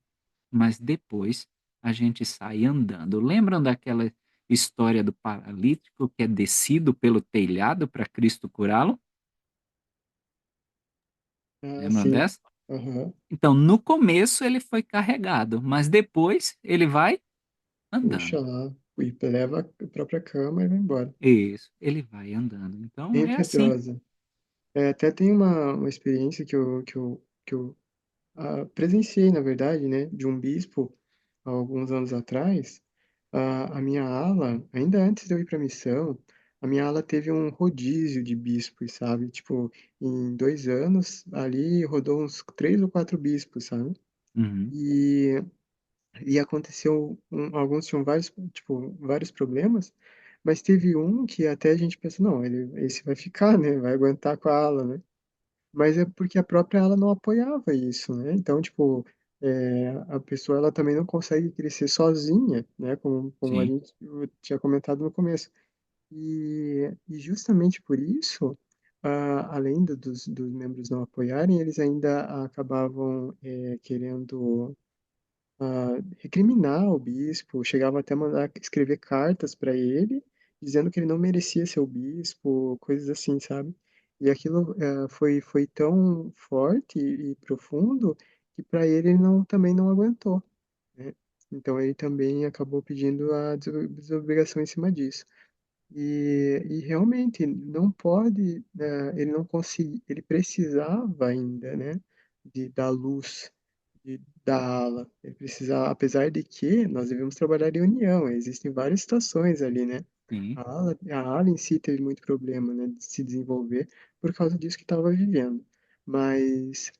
mas depois a gente sai andando. Lembram daquela história do paralítico que é descido pelo telhado para Cristo curá-lo? Ah, Lembram sim. dessa? Aham. Então, no começo ele foi carregado, mas depois ele vai Puxa andando. lá, e leva a própria cama e vai embora. Isso, ele vai andando. Então Bem é assim. piedosa. Até tem uma experiência que eu presenciei, na verdade, né, de um bispo, há alguns anos atrás. A minha ala, ainda antes de eu ir para a missão, a minha ala teve um rodízio de bispos, sabe, tipo, em 2 anos, ali rodou uns 3 ou 4 bispos, sabe. Uhum, E aconteceu alguns tinham vários, tipo, vários problemas, mas teve um que até a gente pensa: "Não, esse vai ficar, né, vai aguentar com a ala, né". Mas é porque a própria ela não apoiava isso, né, então, tipo, a pessoa ela também não consegue crescer sozinha, né, como a sim, gente eu tinha comentado no começo. E justamente por isso, além dos membros não apoiarem, eles ainda acabavam, querendo, recriminar o bispo, chegavam até a mandar escrever cartas para ele, dizendo que ele não merecia ser o bispo, coisas assim, sabe. E aquilo, foi tão forte e profundo, que para ele não também não aguentou, né. Então ele também acabou pedindo a desobrigação em cima disso. E realmente não pode, ele não consegui ele precisava ainda, né, da luz, da ala. Ele precisava, apesar de que nós devemos trabalhar em união, existem várias situações ali, né. sim. A ala em si teve muito problema, né, de se desenvolver por causa disso que estava vivendo. Mas,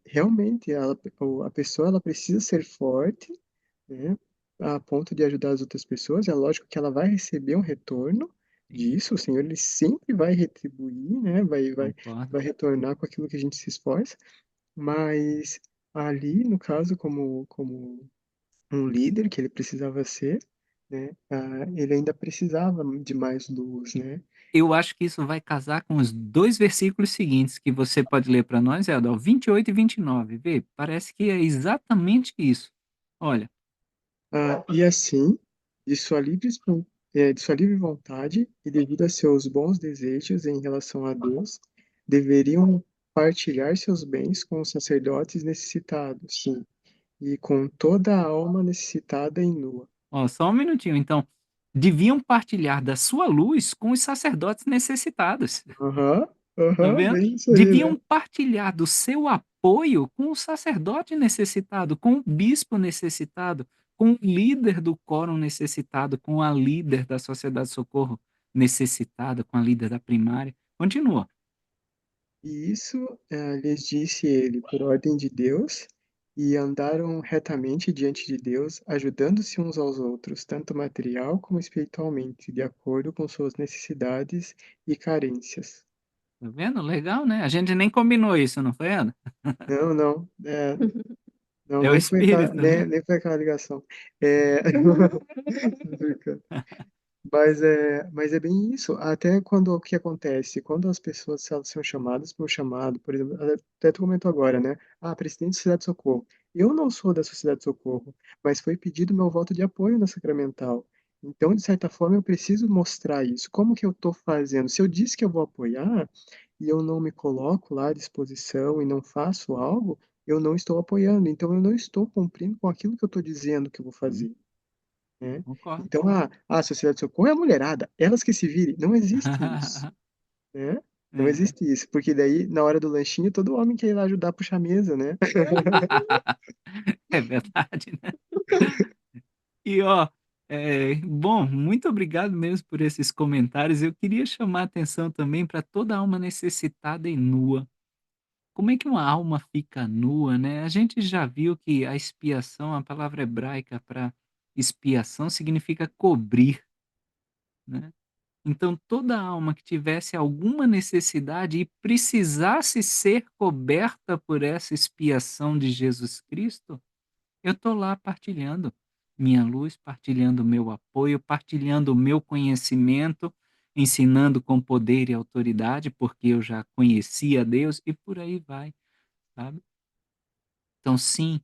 realmente a pessoa ela precisa ser forte, né, a ponto de ajudar as outras pessoas. É lógico que ela vai receber um retorno Sim, disso, o Senhor ele sempre vai retribuir, né, concordo. vai retornar com aquilo que a gente se esforça, mas ali, no caso, como um líder que ele precisava ser, né, ele ainda precisava de mais luz, né. Eu acho que isso vai casar com os 2 versículos seguintes que você pode ler para nós, Elda, 28 e 29. Vê, parece que é exatamente isso. Olha, E assim, de sua livre de sua livre vontade e devido a seus bons desejos em relação a Deus, deveriam partilhar seus bens com os sacerdotes necessitados, sim, e com toda a alma necessitada e nua. ó, só um minutinho, então, deviam partilhar da sua luz com os sacerdotes necessitados. Aham, Tá aham, vendo? bem isso aí, né. Deviam partilhar do seu apoio com o sacerdote necessitado, com o bispo necessitado, com o líder do quórum necessitado, com a líder da sociedade de socorro necessitada, com a líder da primária. Continua. E isso, lhes disse ele por ordem de Deus, e andaram retamente diante de Deus, ajudando-se uns aos outros, tanto material como espiritualmente, de acordo com suas necessidades e carências. Tá vendo? Legal, né? A gente nem combinou isso, não foi, Ana? Não, não, não, É o espírito, né? nem foi aquela ligação. Tô brincando. Mas é bem isso, até quando o que acontece, quando as pessoas elas são chamadas para um chamado, por exemplo, até tu comentou agora, né, presidente da Sociedade de Socorro. Eu não sou da Sociedade de Socorro, mas foi pedido meu voto de apoio na sacramental. Então, de certa forma, eu preciso mostrar isso. Como que eu estou fazendo? Se eu disse que eu vou apoiar, e eu não me coloco lá à disposição e não faço algo, eu não estou apoiando, então eu não estou cumprindo com aquilo que eu estou dizendo que eu vou Sim, fazer. Né. concordo. Então, a sociedade de socorro é a mulherada, elas que se virem, não existe isso, né, não É, existe isso, porque daí na hora do lanchinho todo homem quer ir lá ajudar a puxar a mesa, né. é verdade, né? E ó, bom, muito obrigado mesmo por esses comentários. Eu queria chamar a atenção também para toda alma necessitada e nua. Como é que uma alma fica nua, né? A gente já viu que a expiação, a palavra hebraica para expiação significa cobrir, né? Então toda alma que tivesse alguma necessidade e precisasse ser coberta por essa expiação de Jesus Cristo, eu estou lá partilhando minha luz, partilhando o meu apoio, partilhando o meu conhecimento, ensinando com poder e autoridade, porque eu já conhecia Deus e por aí vai, sabe? Então, sim,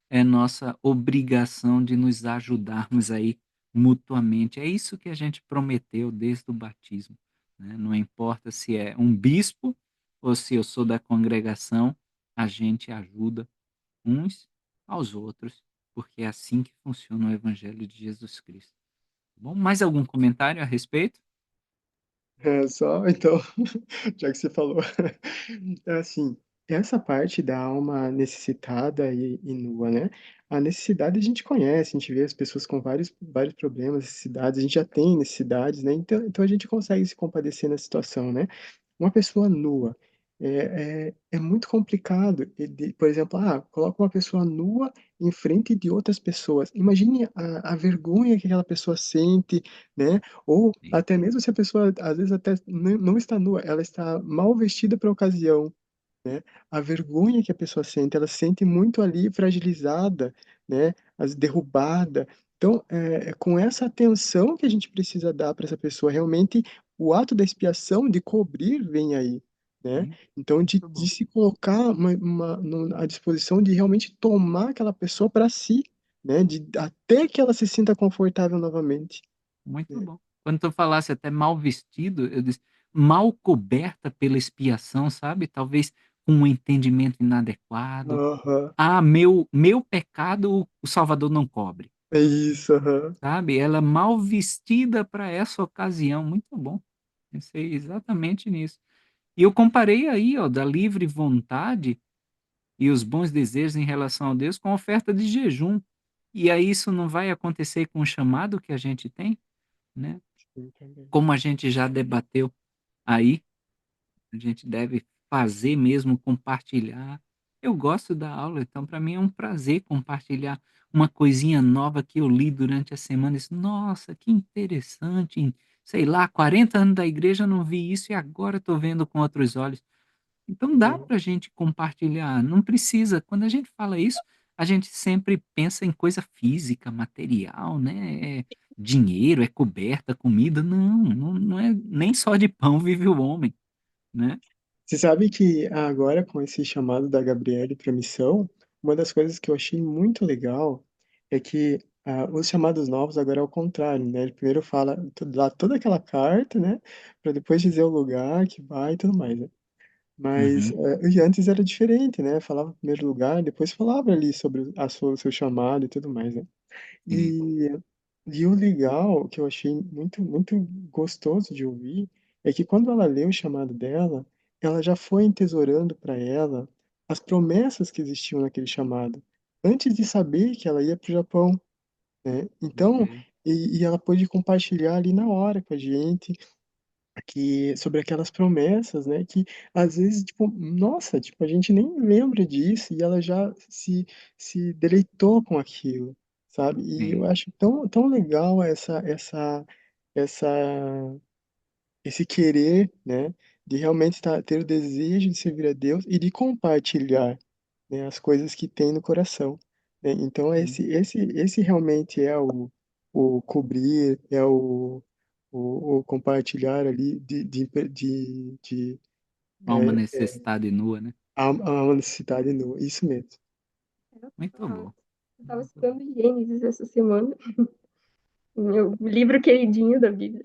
é nossa obrigação de nos ajudarmos aí mutuamente. É isso que a gente prometeu desde o batismo, né? Não importa se é um bispo ou se eu sou da congregação, a gente ajuda uns aos outros, porque é assim que funciona o evangelho de Jesus Cristo. Tá bom, mais algum comentário a respeito? É só então, já que você falou, é assim, essa parte da alma necessitada e nua, né, a necessidade a gente conhece, a gente vê as pessoas com vários problemas, necessidades, a gente já tem necessidades, né, então a gente consegue se compadecer na situação, né. Uma pessoa nua, é muito complicado por exemplo, coloca uma pessoa nua em frente de outras pessoas, imagine a vergonha que aquela pessoa sente, né, ou Sim, até mesmo se a pessoa, às vezes, até não está nua, ela está mal vestida para a ocasião, né, a vergonha que a pessoa sente, ela se sente muito ali fragilizada, né, derrubada. Então, é com essa atenção que a gente precisa dar para essa pessoa, realmente o ato da expiação, de cobrir, vem aí, né. sim, Então muito de bom, se colocar uma no à disposição de realmente tomar aquela pessoa para si, né, até que ela se sinta confortável novamente, muito né. bom. Quando tu falasse até mal vestido, eu disse mal coberta pela expiação, sabe, talvez com um entendimento inadequado. Aham. "Ah, meu pecado o Salvador não cobre", É isso, aham. sabe, ela mal vestida para essa ocasião, muito bom. Pensei exatamente nisso. E eu comparei aí, ó, da livre vontade e os bons desejos em relação a Deus com a oferta de jejum. E aí isso não vai acontecer com o chamado que a gente tem, né, Sim, também. como a gente já debateu aí, a gente deve fazer mesmo, compartilhar. Eu gosto da aula, então para mim é um prazer compartilhar uma coisinha nova que eu li durante a semana, disse: "Nossa, que interessante, em, sei lá, 40 anos da igreja eu não vi isso e agora estou vendo com outros olhos". Então dá Uhum. para a gente compartilhar, não precisa quando a gente fala isso, a gente sempre pensa em coisa física, material, né, dinheiro, é coberta, comida, não é nem só de pão vive o homem, né. Você sabe que agora com esse chamado da Gabriele para missão, uma das coisas que eu achei muito legal é que, os chamados novos agora é o contrário, né, ele primeiro fala dá toda aquela carta, né, para depois dizer o lugar que vai e tudo mais, né. Mas, Uhum, e antes era diferente, né, falava em primeiro lugar, depois falava ali sobre o seu chamado e tudo mais, né. sim, E o legal, que eu achei muito gostoso de ouvir, é que quando ela leu o chamado dela, ela já foi entesourando para ela as promessas que existiam naquele chamado, antes de saber que ela ia para o Japão, né. Então, ok, ela pôde compartilhar ali na hora com a gente, que sobre aquelas promessas, né, que às vezes, tipo, nossa, tipo, a gente nem lembra disso e ela já se deleitou com aquilo, sabe. E eu sim, acho tão legal essa esse querer, né, de realmente ter o desejo de servir a Deus e de compartilhar, né, as coisas que tem no coração, né. Então sim. esse realmente é o cobrir, é o compartilhar ali de, Alma eh, necessitada e nua, né. a necessidade no isso mesmo. Muito bom, Eu estava muito bom. estudando Gênesis essa semana, meu livro queridinho da Bíblia.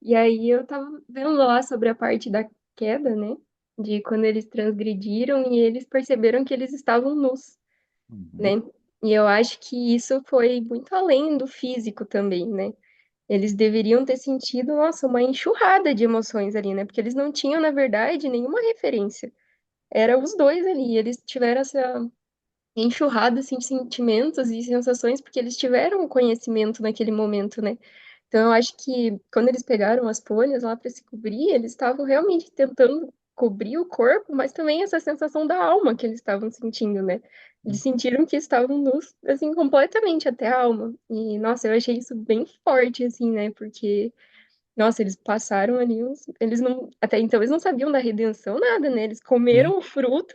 E aí eu estava vendo lá sobre a parte da queda, né, de quando eles transgrediram e eles perceberam que eles estavam nus, Uhum, né. E eu acho que isso foi muito além do físico também, né. Eles deveriam ter sentido, nossa, uma enxurrada de emoções ali, né, porque eles não tinham, na verdade, nenhuma referência. Era os 2 ali, eles tiveram essa enxurrada, assim, de sentimentos e sensações, porque eles tiveram o conhecimento naquele momento, né. Então eu acho que quando eles pegaram as folhas lá para se cobrir, eles estavam realmente tentando cobrir o corpo, mas também essa sensação da alma que eles estavam sentindo, né. Eles sim. sentiram que estavam nus, assim, completamente até a alma. E, nossa, eu achei isso bem forte, assim, né, porque, nossa, eles passaram ali uns eles não até então eles não sabiam da redenção, nada, né, eles Sim, comeram o fruto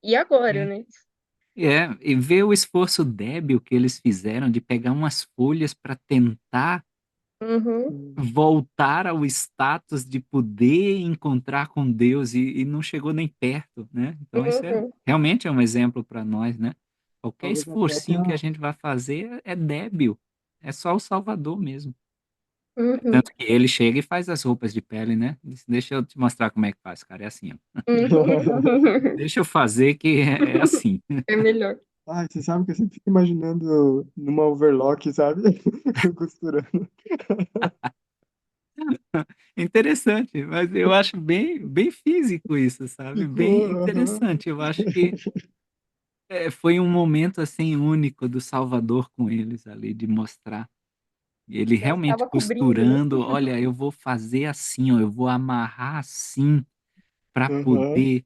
e agora, é. né. É, e ver o esforço débil que eles fizeram de pegar umas folhas para tentar Uhum, Hum, voltar ao status de poder encontrar com Deus e não chegou nem perto, né. Então isso é uhum. realmente é um exemplo para nós, né. Qualquer talvez a esforcinho que a própria gente vai fazer é débil, é só o Salvador mesmo. Uhum, Tanto que ele chega e faz as roupas de pele, né, diz: "Deixa eu te mostrar como é que faz, cara, é assim, ó. uhum. Deixa eu fazer que é assim". É melhor. Ai, você sabe que eu sempre fico imaginando numa overlock, sabe, costurando. Interessante, mas eu acho bem físico isso, sabe, bem Ficou, aham. interessante. Eu acho que, foi um momento, assim, único do Salvador com eles ali, de mostrar ele Já realmente estava cobrindo, né. costurando: "Olha, eu vou fazer assim, ó, eu vou amarrar assim para Aham. poder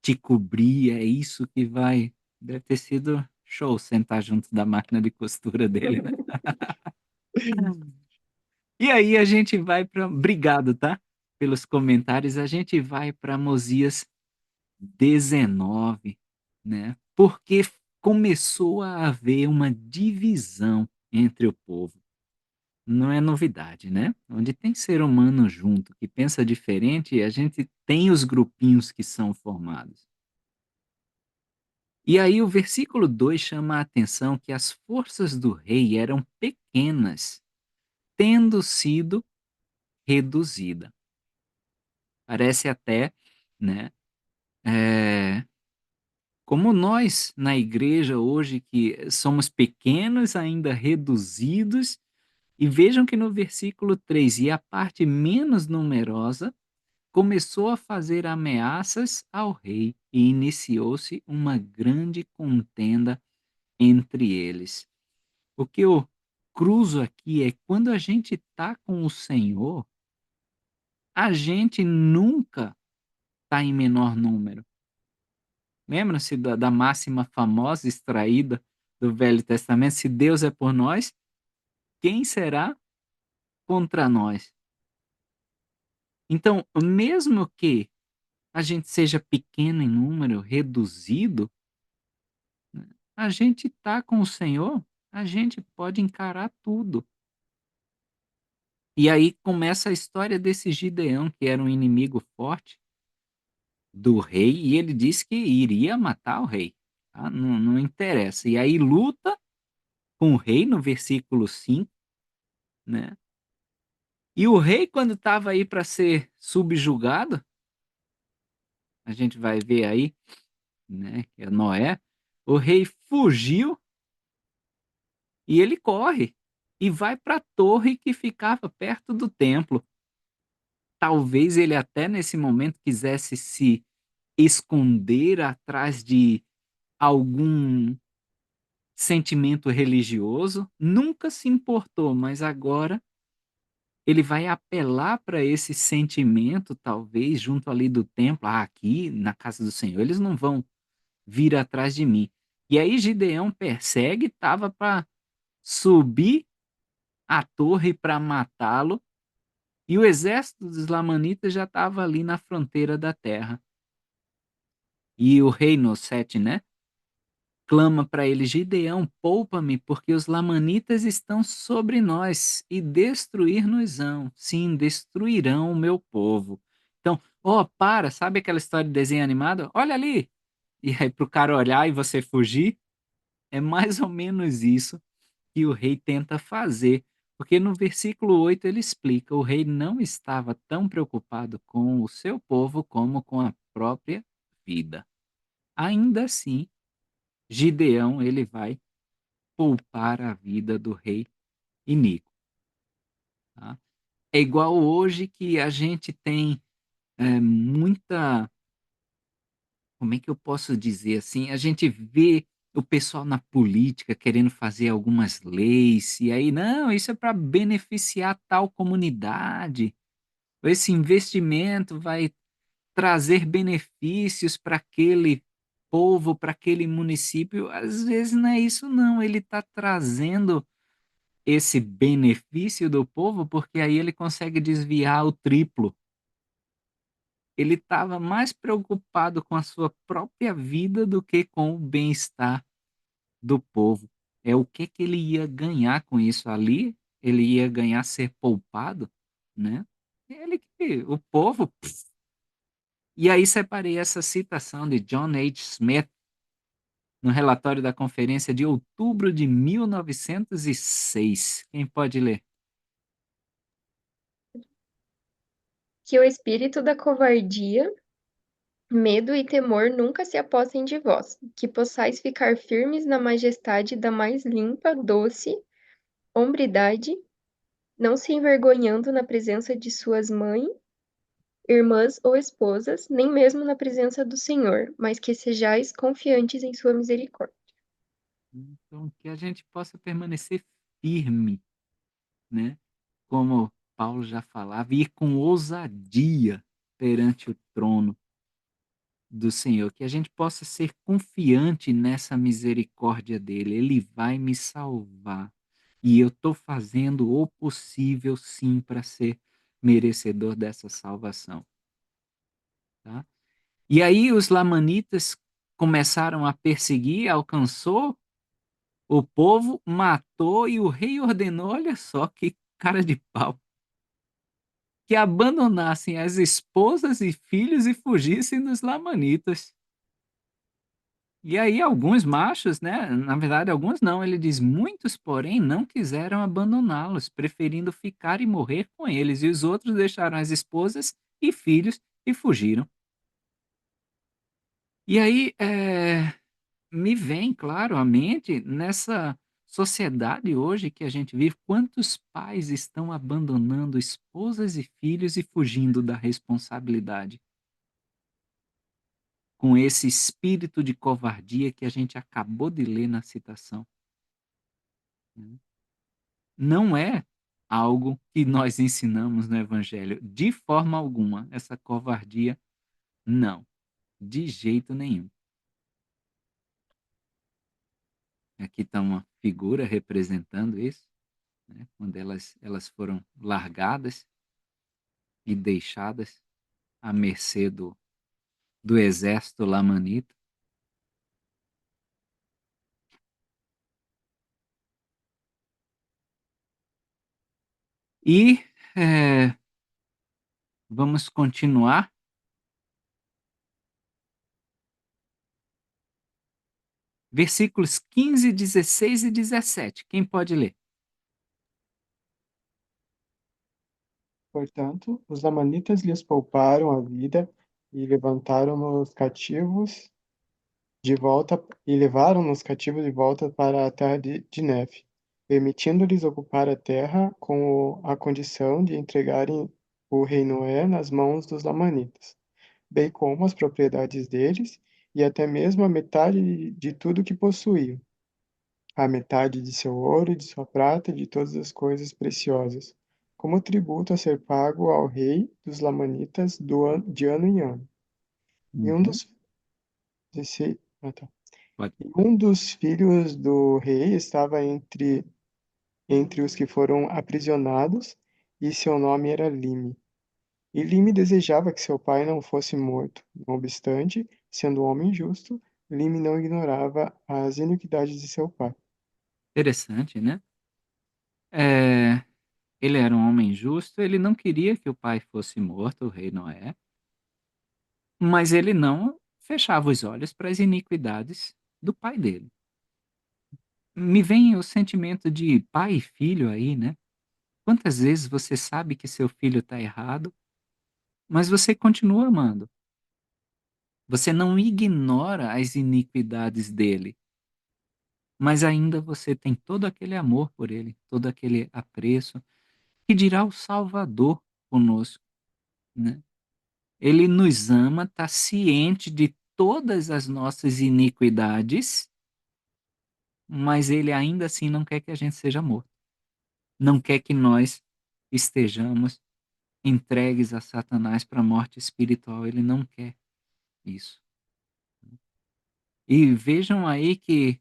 te cobrir, é isso que vai". Deve ter sido show sentar junto da máquina de costura dele, né. E aí a gente vai para obrigado, tá, pelos comentários. A gente vai para Mosias 19, né, porque começou a haver uma divisão entre o povo. Não é novidade, né. Onde tem ser humano junto que pensa diferente, a gente tem os grupinhos que são formados. E aí o versículo 2 chama a atenção que as forças do rei eram pequenas, tendo sido reduzida. Parece até, né, eh, como nós na igreja hoje que somos pequenos, ainda reduzidos, e vejam que no versículo 3: "E a parte menos numerosa começou a fazer ameaças ao rei, e iniciou-se uma grande contenda entre eles". O que eu cruzo aqui é quando a gente está com o Senhor, a gente nunca está em menor número. Lembram-se da máxima famosa extraída do Velho Testamento: "Se Deus é por nós, quem será contra nós?". Então, mesmo que a gente seja pequeno em número, reduzido, né, a gente está com o Senhor, a gente pode encarar tudo. E aí começa a história desse Gideão, que era um inimigo forte do rei, e ele disse que iria matar o rei, tá, não interessa. E aí luta com o rei no versículo 5, né, e o rei quando estava aí para ser subjugado, a gente vai ver aí, né, que é Noé, o rei fugiu e ele corre, e vai para a torre que ficava perto do templo. Talvez ele até nesse momento quisesse se esconder atrás de algum sentimento religioso, nunca se importou, mas agora ele vai apelar para esse sentimento, talvez junto ali do templo: "Ah, aqui na casa do Senhor eles não vão vir atrás de mim". E aí Gideão persegue, estava para subir a torre para matá-lo, e o exército dos lamanitas já estava ali na fronteira da terra. E o rei no 7, né, clama para ele: "Gideão, poupa-me, porque os lamanitas estão sobre nós e destruir-nos-ão. Sim, destruirão o meu povo". Então, ó, para, sabe aquela história de desenho animado? "Olha ali", e aí para o cara olhar e você fugir, é mais ou menos isso que o rei tenta fazer, porque no versículo 8 ele explica: o rei não estava tão preocupado com o seu povo como com a própria vida. Ainda assim, Gideão ele vai poupar a vida do rei iníquo, tá. É igual hoje que a gente tem, muita, como é que eu posso dizer assim, a gente vê o pessoal na política querendo fazer algumas leis, e aí: "Não, isso é para beneficiar tal comunidade, esse investimento vai trazer benefícios para aquele povo, para aquele município". Às vezes não é isso não, ele está trazendo esse benefício do povo, porque aí ele consegue desviar o triplo. Ele estava mais preocupado com a sua própria vida do que com o bem-estar do povo. É o que que ele ia ganhar com isso ali, ele ia ganhar ser poupado, né. Ele que o povo e aí separei essa citação de John H. Smith, no relatório da conferência de outubro de 1906. Quem pode ler? Que o espírito da covardia, medo e temor nunca se apossem de vós, que possais ficar firmes na majestade da mais limpa, doce hombridade, não se envergonhando na presença de suas mães, irmãs ou esposas, nem mesmo na presença do Senhor, mas que sejais confiantes em sua misericórdia. Então, que a gente possa permanecer firme, né? Como Paulo já falava, e ir com ousadia perante o trono do Senhor, que a gente possa ser confiante nessa misericórdia dele. Ele vai me salvar. E eu estou fazendo o possível, sim, para ser merecedor dessa salvação. Tá? E aí os lamanitas começaram a perseguir, alcançou o povo, matou e o rei ordenou, olha só que cara de pau, que abandonassem as esposas e filhos e fugissem dos lamanitas. E aí alguns machos, né, na verdade alguns não, ele diz: "Muitos, porém, não quiseram abandoná-los, preferindo ficar e morrer com eles, e os outros deixaram as esposas e filhos e fugiram". E aí, me vem, claro, à mente, nessa sociedade hoje que a gente vive, quantos pais estão abandonando esposas e filhos e fugindo da responsabilidade, com esse espírito de covardia que a gente acabou de ler na citação, né. Não é algo que nós ensinamos no evangelho, de forma alguma, essa covardia, não, de jeito nenhum. Aqui está uma figura representando isso, né, quando elas foram largadas e deixadas à mercê do exército lamanita. E, vamos continuar. Versículos 15, 16 e 17. Quem pode ler? Portanto, os lamanitas lhes pouparam a vida e levantaram-nos cativos de volta e levaram-nos cativos de volta para a terra de Nef, permitindo-lhes ocupar a terra com a condição de entregarem o rei Noé nas mãos dos lamanitas, bem como as propriedades deles e até mesmo a metade de tudo que possuíam, a metade de seu ouro e de sua prata e de todas as coisas preciosas, como tributo a ser pago ao rei dos lamanitas de ano em ano. E um Uhum. dos desse, ah, tá. Pode. E um dos filhos do rei estava entre os que foram aprisionados, e seu nome era Lime. E Lime desejava que seu pai não fosse morto. Não obstante, sendo um homem justo, Lime não ignorava as iniquidades de seu pai. Interessante, né? Eh, ele era um homem justo, ele não queria que o pai fosse morto, o rei Noé, mas ele não fechava os olhos para as iniquidades do pai dele. Me vem o sentimento de pai e filho aí, né? Quantas vezes você sabe que seu filho está errado, mas você continua amando. Você não ignora as iniquidades dele, mas ainda você tem todo aquele amor por ele, todo aquele apreço, que dirá o Salvador conosco, né? Ele nos ama, está ciente de todas as nossas iniquidades, mas ele ainda assim não quer que a gente seja morto. Não quer que nós estejamos entregues a Satanás para a morte espiritual. Ele não quer isso. E vejam aí que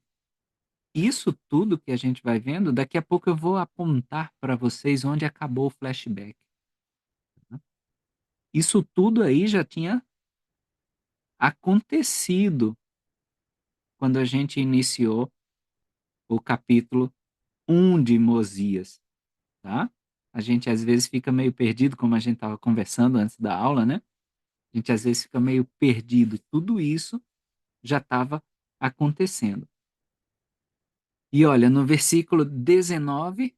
isso tudo que a gente vai vendo, daqui a pouco eu vou apontar para vocês onde acabou o flashback, né. Isso tudo aí já tinha acontecido quando a gente iniciou o capítulo 1 de Mosias, tá. A gente às vezes fica meio perdido, como a gente estava conversando antes da aula, né. A gente às vezes fica meio perdido. Tudo isso já estava acontecendo. E olha, no versículo 19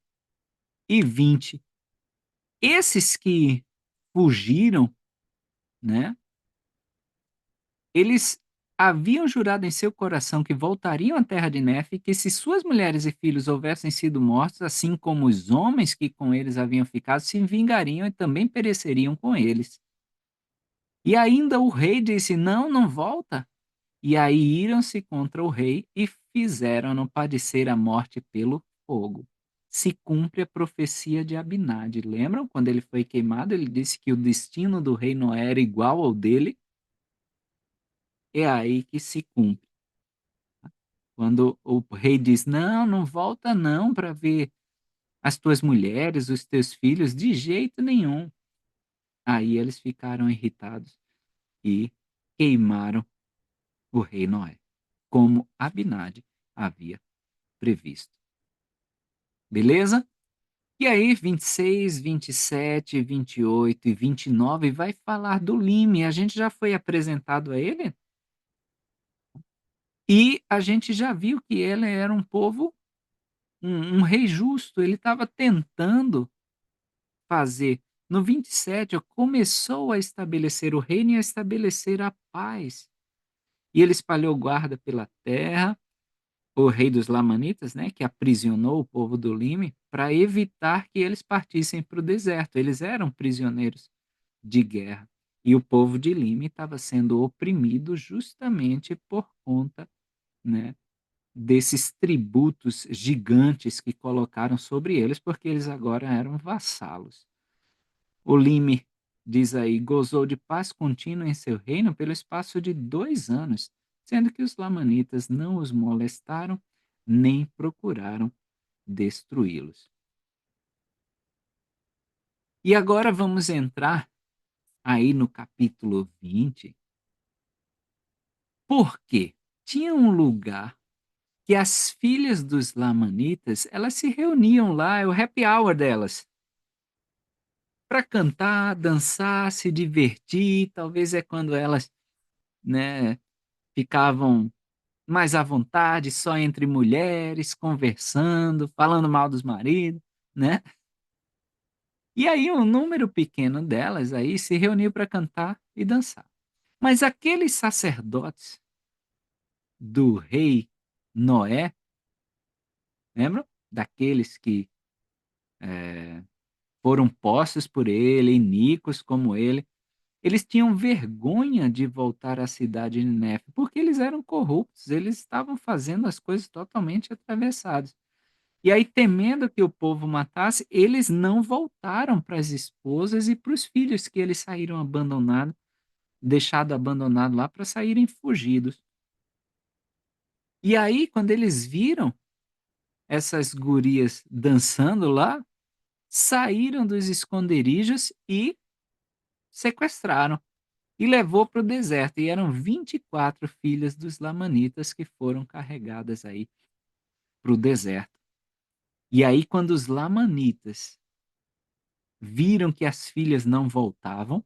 e 20, esses que fugiram, né, eles haviam jurado em seu coração que voltariam à terra de Nefe e que se suas mulheres e filhos houvessem sido mortos, assim como os homens que com eles haviam ficado, se vingariam e também pereceriam com eles. E ainda o rei disse: Não, não volta. E aí iriam-se contra o rei e fizeram-no padecer a morte pelo fogo. Se cumpre a profecia de Abinadi. Lembram? Quando ele foi queimado, ele disse que o destino do rei Noé era igual ao dele. É aí que se cumpre. Quando o rei diz: Não, não volta não para ver as tuas mulheres, os teus filhos, de jeito nenhum. Aí eles ficaram irritados e queimaram o rei Noé, como Abinadi havia previsto. Beleza? E aí, 26, 27, 28 e 29 vai falar do Lime. A gente já foi apresentado a ele e a gente já viu que ele era um povo, um rei justo. Ele estava tentando fazer. No 27, ó, começou a estabelecer o reino e a estabelecer a paz. E ele espalhou guarda pela terra, o rei dos Lamanitas, né, que aprisionou o povo do Lime, para evitar que eles partissem para o deserto. Eles eram prisioneiros de guerra. E o povo de Lime estava sendo oprimido justamente por conta, né, desses tributos gigantes que colocaram sobre eles, porque eles agora eram vassalos. O Lime, diz aí, gozou de paz contínua em seu reino pelo espaço de 2 anos, sendo que os lamanitas não os molestaram nem procuraram destruí-los. E agora vamos entrar aí no capítulo 20. Por quê? Tinha um lugar que as filhas dos lamanitas, elas se reuniam lá, é o happy hour delas, para cantar, dançar, se divertir. Talvez é quando elas, né, ficavam mais à vontade, só entre mulheres, conversando, falando mal dos maridos, né? E aí um número pequeno delas aí se reuniu para cantar e dançar. Mas aqueles sacerdotes do rei Noé, lembram? Daqueles que foram postos por ele, iníquos como ele, eles tinham vergonha de voltar à cidade de Néfe, porque eles eram corruptos, eles estavam fazendo as coisas totalmente atravessadas. E aí, temendo que o povo matasse, eles não voltaram para as esposas e para os filhos que eles saíram abandonados, deixado abandonado lá para saírem fugidos. E aí, quando eles viram essas gurias dançando lá, saíram dos esconderijos e sequestraram e levou para o deserto. E eram 24 filhas dos lamanitas que foram carregadas aí para o deserto. E aí, quando os lamanitas viram que as filhas não voltavam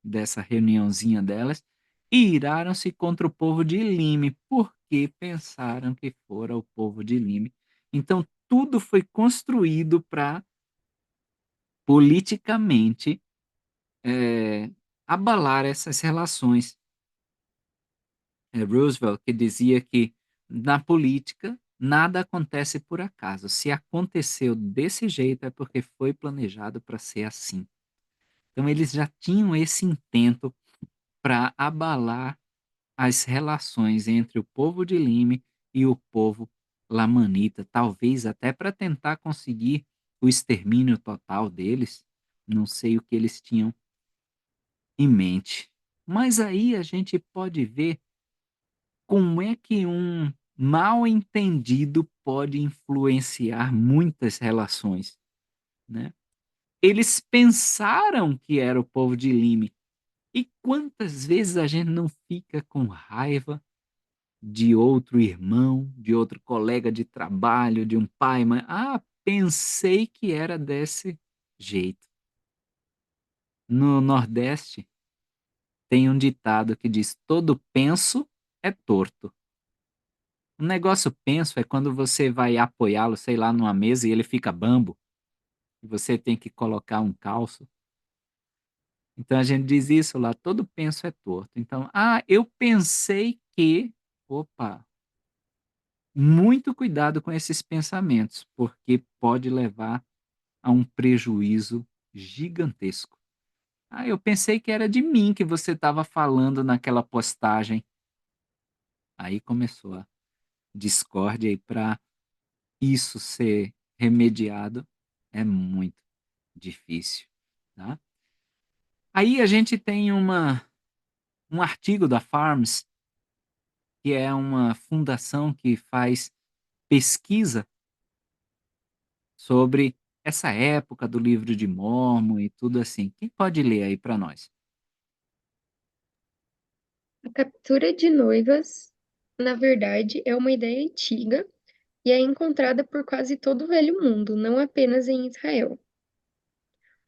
dessa reuniãozinha delas, e iraram-se contra o povo de Lime, porque pensaram que fora o povo de Lime. Então, tudo foi construído para, politicamente, eh, abalar essas relações. Roosevelt que dizia que, na política, nada acontece por acaso. Se aconteceu desse jeito, é porque foi planejado para ser assim. Então, eles já tinham esse intento para abalar as relações entre o povo de Lime e o povo lamanita, talvez até para tentar conseguir o extermínio total deles. Não sei o que eles tinham em mente. Mas aí a gente pode ver como é que um mal entendido pode influenciar muitas relações, né? Eles pensaram que era o povo de Lime. E quantas vezes a gente não fica com raiva de outro irmão, de outro colega de trabalho, de um pai, mãe? Ah, pensei que era desse jeito. No Nordeste tem um ditado que diz: todo penso é torto. Um negócio penso é quando você vai apoiá-lo, sei lá, numa mesa e ele fica bambo, e você tem que colocar um calço. Então a gente diz isso lá, todo penso é torto. Então, eu pensei que, opa, muito cuidado com esses pensamentos, porque pode levar a um prejuízo gigantesco. Eu pensei que era de mim que você estava falando naquela postagem. Aí começou a discórdia e para isso ser remediado é muito difícil, tá? Aí a gente tem um artigo da Farms, que é uma fundação que faz pesquisa sobre essa época do livro de Mórmon e tudo assim. Quem pode ler aí para nós? A captura de noivas, na verdade, é uma ideia antiga e é encontrada por quase todo o Velho Mundo, não apenas em Israel.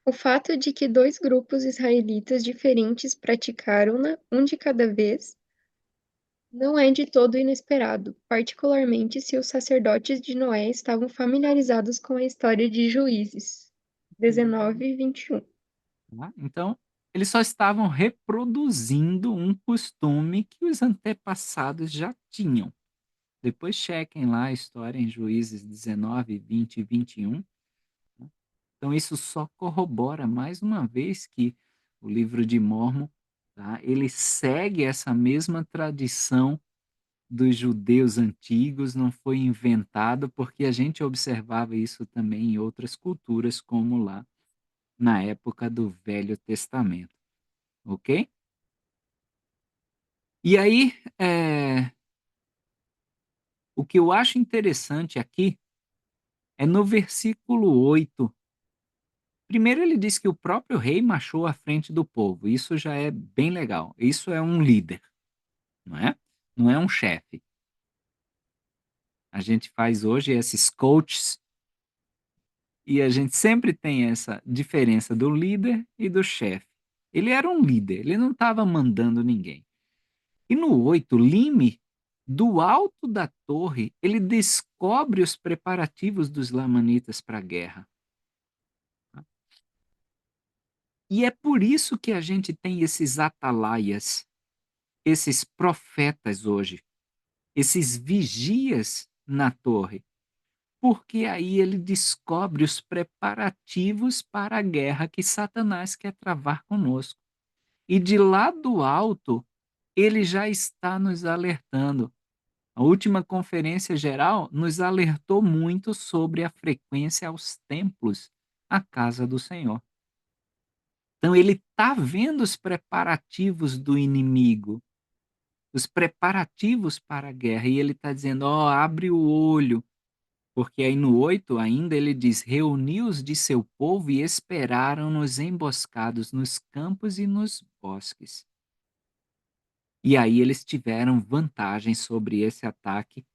O fato de que dois grupos israelitas diferentes praticaram-na, um de cada vez, não é de todo inesperado, particularmente se os sacerdotes de Noé estavam familiarizados com a história de Juízes 19 e 21. Tá? Então, eles só estavam reproduzindo um costume que os antepassados já tinham. Depois chequem lá a história em Juízes 19, 20 e 21. Né? Então, isso só corrobora mais uma vez que o livro de Mórmon, tá? Ele segue essa mesma tradição dos judeus antigos, não foi inventado, porque a gente observava isso também em outras culturas, como lá na época do Velho Testamento, ok? E aí, o que eu acho interessante aqui é no versículo 8. Primeiro ele diz que o próprio rei marchou à frente do povo. Isso já é bem legal. Isso é um líder, não é? Não é um chefe. A gente faz hoje esses coaches e a gente sempre tem essa diferença do líder e do chefe. Ele era um líder, ele não estava mandando ninguém. E no 8, Lime, do alto da torre, ele descobre os preparativos dos lamanitas para a guerra. E é por isso que a gente tem esses atalaias, esses profetas hoje, esses vigias na torre, porque aí ele descobre os preparativos para a guerra que Satanás quer travar conosco. E de lá do alto, ele já está nos alertando. A última conferência geral nos alertou muito sobre a frequência aos templos, à casa do Senhor. Então ele está vendo os preparativos do inimigo, os preparativos para a guerra, e ele está dizendo: ó, abre o olho, porque aí no 8 ainda ele diz: reuniu-os de seu povo e esperaram-nos emboscados nos campos e nos bosques. E aí eles tiveram vantagem sobre esse ataque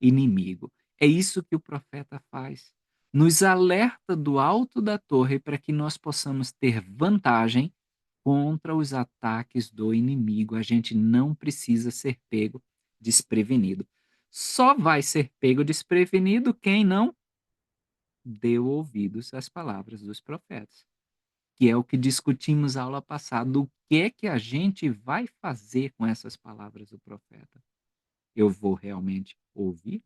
inimigo. É isso que o profeta faz. Nos alerta do alto da torre para que nós possamos ter vantagem contra os ataques do inimigo. A gente não precisa ser pego desprevenido. Só vai ser pego desprevenido quem não deu ouvidos às palavras dos profetas, que é o que discutimos aula passada. O que é que a gente vai fazer com essas palavras do profeta? Eu vou realmente ouvir?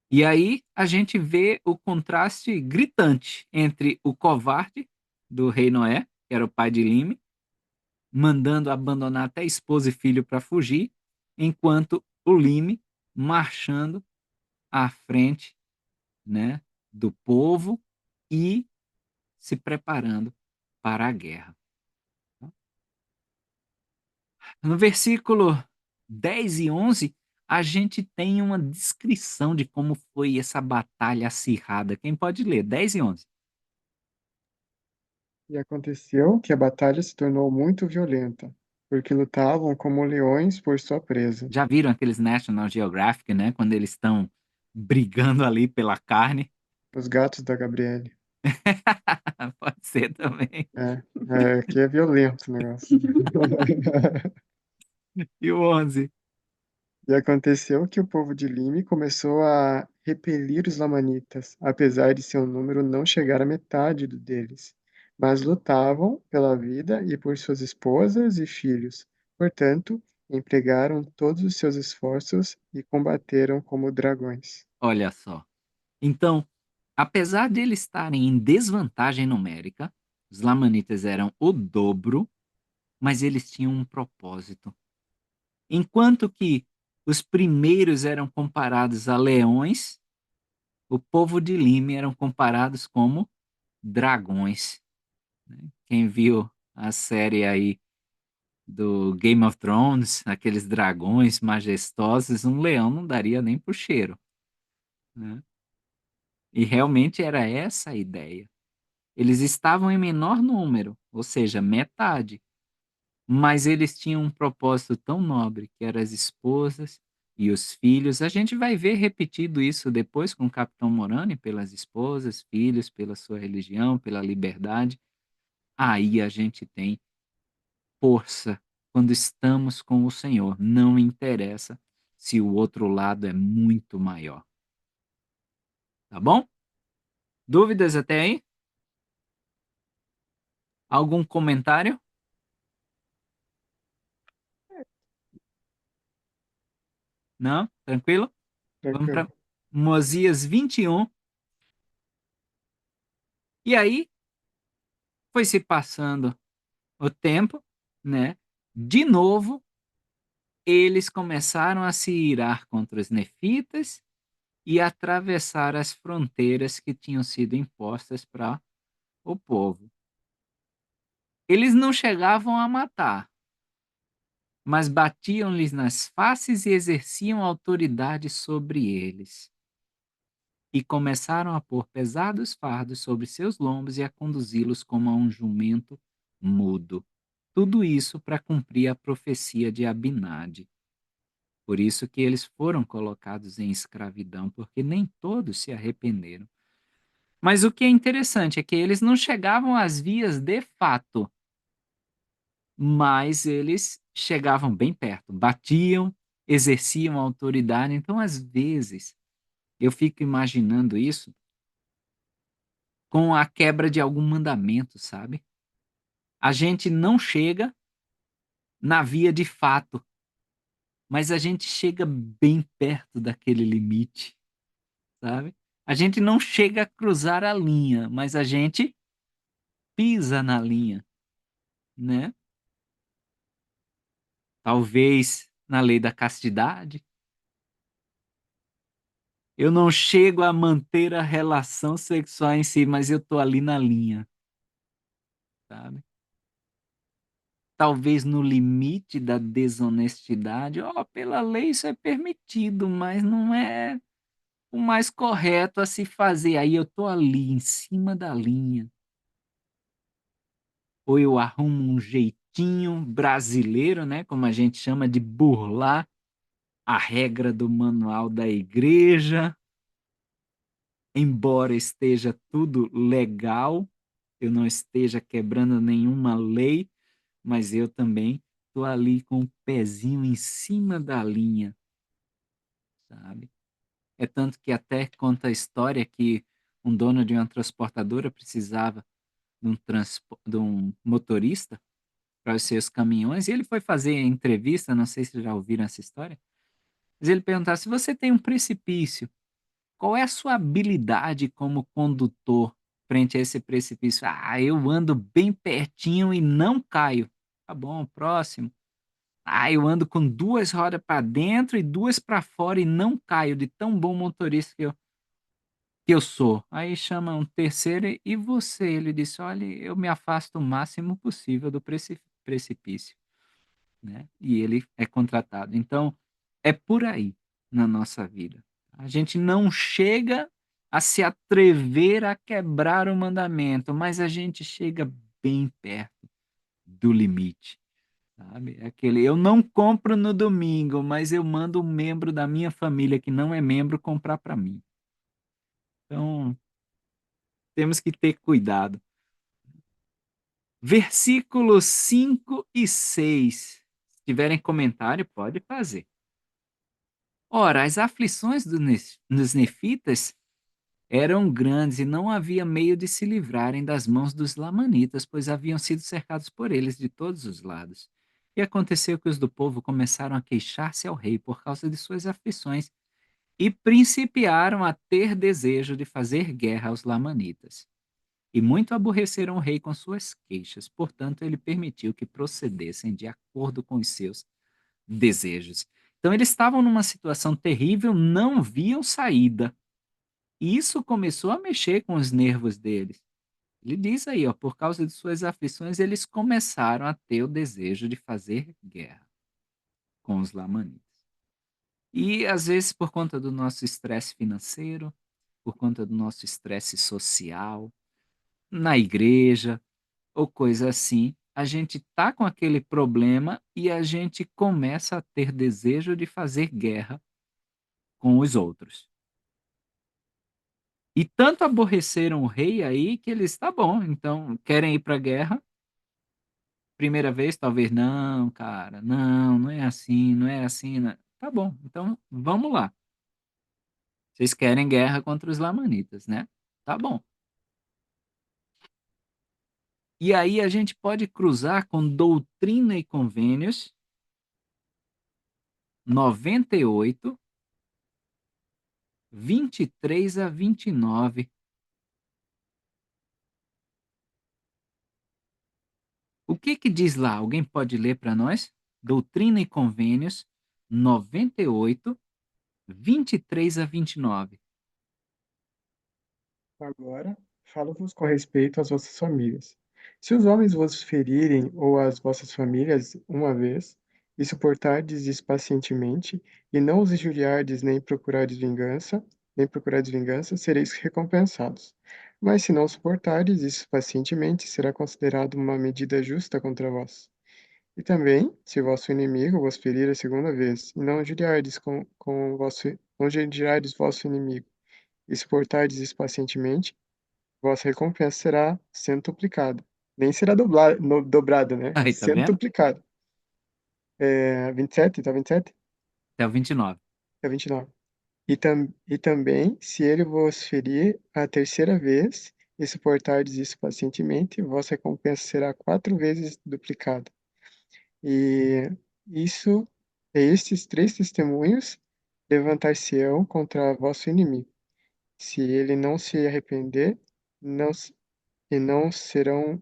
E aí a gente vê o contraste gritante entre o covarde do rei Noé, que era o pai de Lime, mandando abandonar até esposa e filho para fugir, enquanto o Lime marchando à frente, né, do povo e se preparando para a guerra. No versículo 10 e 11, a gente tem uma descrição de como foi essa batalha acirrada. Quem pode ler? 10 e 11. E aconteceu que a batalha se tornou muito violenta, porque lutavam como leões por sua presa. Já viram aqueles National Geographic, né? Quando eles estão brigando ali pela carne? Os gatos da Gabriele. Pode ser também. Aqui é violento o negócio. E o 11. E aconteceu que o povo de Lime começou a repelir os lamanitas, apesar de seu número não chegar à metade do deles. mas lutavam pela vida e por suas esposas e filhos. Portanto, empregaram todos os seus esforços e combateram como dragões. Olha só. Então, apesar de eles estarem em desvantagem numérica, os lamanitas eram o dobro, mas eles tinham um propósito. Enquanto que os primeiros eram comparados a leões, o povo de Lime eram comparados como dragões, né? Quem viu a série aí do Game of Thrones, aqueles dragões majestosos, um leão não daria nem pro cheiro, né? E realmente era essa a ideia. Eles estavam em menor número, ou seja, metade, mas eles tinham um propósito tão nobre, que eram as esposas e os filhos. A gente vai ver repetido isso depois com o Capitão Morani, pelas esposas, filhos, pela sua religião, pela liberdade. Aí a gente tem força quando estamos com o Senhor. Não interessa se o outro lado é muito maior. Tá bom? Dúvidas até aí? Algum comentário? Não? Tranquilo? Vamos para Tranquilo. Mosias 21. E aí foi se passando o tempo, né? De novo, eles começaram a se irar contra os nefitas e atravessar as fronteiras que tinham sido impostas para o povo. Eles não chegavam a matar, mas batiam-lhes nas faces e exerciam autoridade sobre eles. E começaram a pôr pesados fardos sobre seus lombos e a conduzi-los como a um jumento mudo. Tudo isso para cumprir a profecia de Abinadi. Por isso que eles foram colocados em escravidão, porque nem todos se arrependeram. Mas o que é interessante é que eles não chegavam às vias de fato, mas eles chegavam bem perto, batiam, exerciam autoridade. Então, às vezes, eu fico imaginando isso com a quebra de algum mandamento, sabe? A gente não chega na via de fato, mas a gente chega bem perto daquele limite, sabe? A gente não chega a cruzar a linha, mas a gente pisa na linha, né? Talvez na lei da castidade. Eu não chego a manter a relação sexual em si, mas eu tô ali na linha, sabe? Talvez no limite da desonestidade. Ó, pela lei isso é permitido, mas não é o mais correto a se fazer. Aí eu tô ali em cima da linha. Ou eu arrumo um jeitinho brasileiro, né, como a gente chama, de burlar a regra do manual da igreja, embora esteja tudo legal, eu não esteja quebrando nenhuma lei, mas eu também tô ali com o pezinho em cima da linha, sabe? É tanto que até conta a história que um dono de uma transportadora precisava de um motorista para os seus caminhões, e ele foi fazer entrevista, não sei se já ouviram essa história, mas ele perguntava: se você tem um precipício, qual é a sua habilidade como condutor frente a esse precipício? Ah, eu ando bem pertinho e não caio. Tá bom, próximo. Ah, eu ando com duas rodas para dentro e duas para fora e não caio, de tão bom motorista que eu sou. Aí chama um terceiro: e você? Ele disse: olha, eu me afasto o máximo possível do precipício, né? E ele é contratado. Então, é por aí na nossa vida. A gente não chega a se atrever a quebrar o mandamento, mas a gente chega bem perto do limite, sabe? É aquele: eu não compro no domingo, mas eu mando um membro da minha família que não é membro comprar para mim. Então, temos que ter cuidado. Versículos 5 e 6. Se tiverem comentário, pode fazer. Ora, as aflições dos nefitas eram grandes e não havia meio de se livrarem das mãos dos lamanitas, pois haviam sido cercados por eles de todos os lados. E aconteceu que os do povo começaram a queixar-se ao rei por causa de suas aflições e principiaram a ter desejo de fazer guerra aos lamanitas. E muito aborreceram o rei com suas queixas, portanto ele permitiu que procedessem de acordo com os seus desejos. Então eles estavam numa situação terrível, não viam saída. E isso começou a mexer com os nervos deles. Ele diz aí, ó, por causa de suas aflições, eles começaram a ter o desejo de fazer guerra com os lamanitas. E às vezes por conta do nosso estresse financeiro, por conta do nosso estresse social, na igreja ou coisa assim, a gente tá com aquele problema e a gente começa a ter desejo de fazer guerra com os outros. E tanto aborreceram o rei aí que eles, tá bom, então querem ir para a guerra. Primeira vez, talvez, não, cara, não, não é assim, não é assim. Tá bom, então vamos lá. Vocês querem guerra contra os lamanitas, né? Tá bom. E aí a gente pode cruzar com Doutrina e Convênios 98, 23 a 29. O que que diz lá? Alguém pode ler para nós? Doutrina e Convênios 98, 23 a 29. Agora, falo-vos com respeito às vossas famílias. Se os homens vos ferirem ou as vossas famílias uma vez, e suportardes isso pacientemente, e não os injuriardes nem procurardes vingança, sereis recompensados. Mas se não suportardes isso pacientemente, será considerado uma medida justa contra vós. E também, se vosso inimigo vos ferir a segunda vez, e não injuriardes não injuriardes vosso inimigo, e suportardes isso pacientemente, vossa recompensa será centuplicada. Nem será dobrada, né? Aí, tá vendo? Centuplicada. 27, tá 27? Até o 29. É 29. E também, se ele vos ferir a terceira vez, e suportardes isso pacientemente, vossa recompensa será 4 vezes duplicada. E isso, estes 3 testemunhos levantar-se-ão contra vosso inimigo. Se ele não se arrepender, não, s- e não serão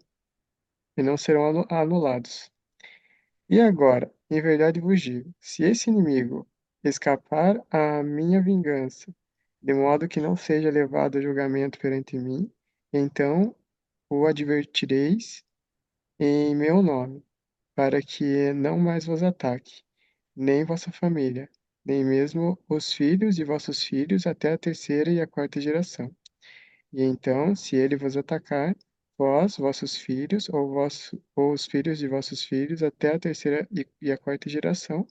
anulados. E agora, em verdade vos digo: se esse inimigo escapar à minha vingança, de modo que não seja levado a julgamento perante mim, então o advertireis em meu nome, para que não mais vos ataque, nem vossa família, nem mesmo os filhos de vossos filhos até a terceira e a quarta geração. E então, se ele vos atacar, vós, vossos filhos, ou os filhos de vossos filhos, até a terceira e a quarta geração,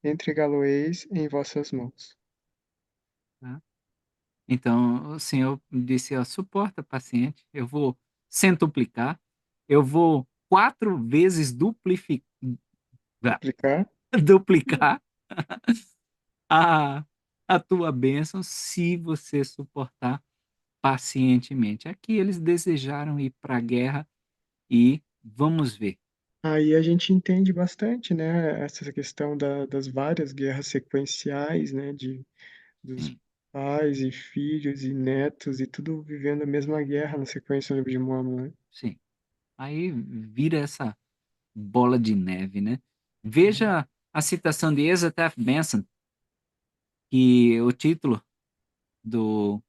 entregá-lo-eis em vossas mãos. Tá? Então, o Senhor disse, ó, suporta, paciente, eu vou centuplicar, eu vou 4 vezes Duplicar. duplicar a, a tua bênção se você suportar pacientemente. Aqui eles desejaram ir para a guerra e vamos ver. Aí a gente entende bastante, né, essa questão das várias guerras sequenciais, né, dos Sim, pais e filhos e netos e tudo vivendo a mesma guerra na sequência no livro de Mórmon, né? sim. Aí vira essa bola de neve, né? Uhum. Veja a citação de Ezra Benson, que o título do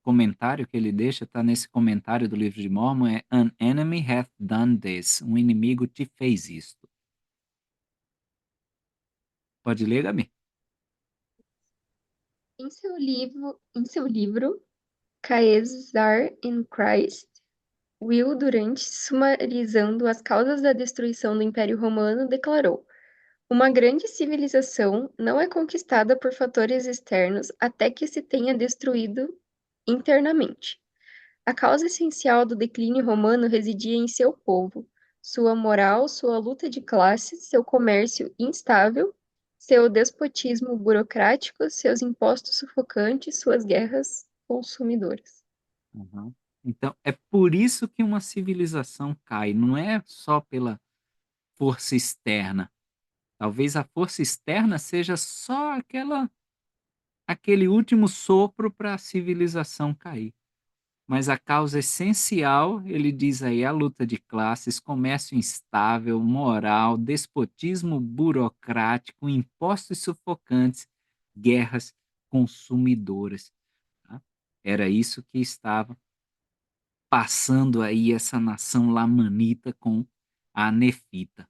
comentário que ele deixa, está nesse comentário do livro de Mormon, é An enemy hath done this. Um inimigo te fez isto. Pode ler, Gabi? Em seu livro Caesar in Christ, Will Durant, sumarizando as causas da destruição do Império Romano, declarou: uma grande civilização não é conquistada por fatores externos até que se tenha destruído internamente. A causa essencial do declínio romano residia em seu povo, sua moral, sua luta de classes, seu comércio instável, seu despotismo burocrático, seus impostos sufocantes, suas guerras consumidoras. Uhum. Então, é por isso que uma civilização cai, não é só pela força externa. Talvez a força externa seja só aquele último sopro para a civilização cair. Mas a causa essencial, ele diz aí, é a luta de classes, comércio instável, moral, despotismo burocrático, impostos sufocantes, guerras consumidoras. Tá? Era isso que estava passando aí essa nação lamanita com a nefita.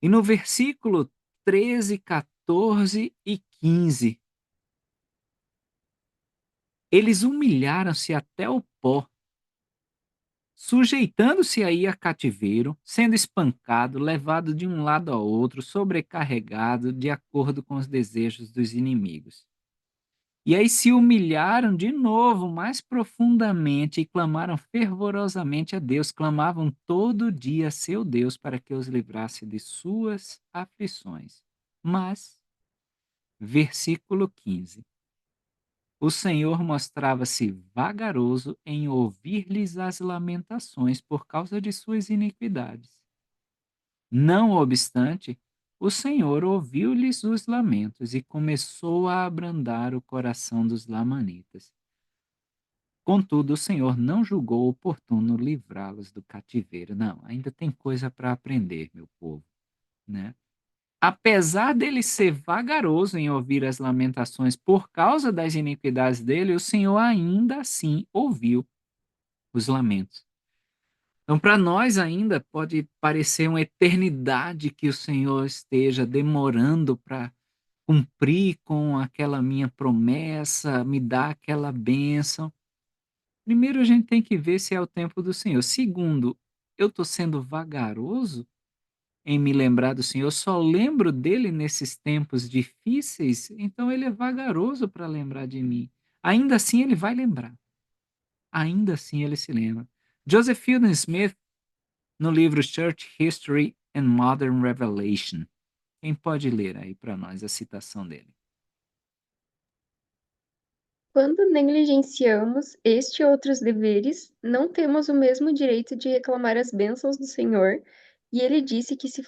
E no versículo 13, 14 e 15, eles humilharam-se até o pó, sujeitando-se aí a cativeiro, sendo espancado, levado de um lado ao outro, sobrecarregado de acordo com os desejos dos inimigos. E aí se humilharam de novo mais profundamente e clamaram fervorosamente a Deus, clamavam todo dia a seu Deus para que os livrasse de suas aflições. Mas, versículo 15, o Senhor mostrava-se vagaroso em ouvir-lhes as lamentações por causa de suas iniquidades. Não obstante, o Senhor ouviu-lhes os lamentos e começou a abrandar o coração dos lamanitas. Contudo, o Senhor não julgou oportuno livrá-los do cativeiro. Não, ainda tem coisa para aprender, meu povo, né? Apesar dele ser vagaroso em ouvir as lamentações por causa das iniquidades dele, o Senhor ainda assim ouviu os lamentos. Então, para nós ainda pode parecer uma eternidade que o Senhor esteja demorando para cumprir com aquela minha promessa, me dar aquela bênção. Primeiro, a gente tem que ver se é o tempo do Senhor. Segundo, eu estou sendo vagaroso em me lembrar do Senhor, eu só lembro dele nesses tempos difíceis, então ele é vagaroso para lembrar de mim. Ainda assim, ele vai lembrar. Ainda assim, ele se lembra. Joseph Fielding Smith, no livro Church History and Modern Revelation. Quem pode ler aí para nós a citação dele? Quando negligenciamos este e outros deveres, não temos o mesmo direito de reclamar as bênçãos do Senhor, e ele disse que se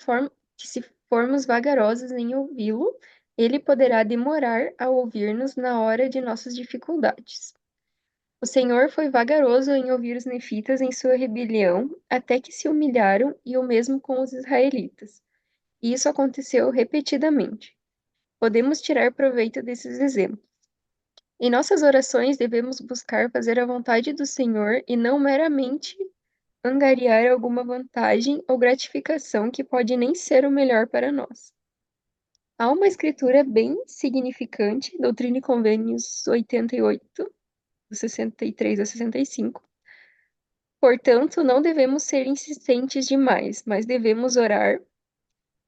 formos vagarosos em ouvi-lo, ele poderá demorar a ouvir-nos na hora de nossas dificuldades. O Senhor foi vagaroso em ouvir os nefitas em sua rebelião, até que se humilharam, e o mesmo com os israelitas. E isso aconteceu repetidamente. Podemos tirar proveito desses exemplos. Em nossas orações, devemos buscar fazer a vontade do Senhor e não meramente angariar alguma vantagem ou gratificação que pode nem ser o melhor para nós. Há uma escritura bem significante, Doutrina e Convênios 88, do 63 a 65. Portanto, não devemos ser insistentes demais, mas devemos orar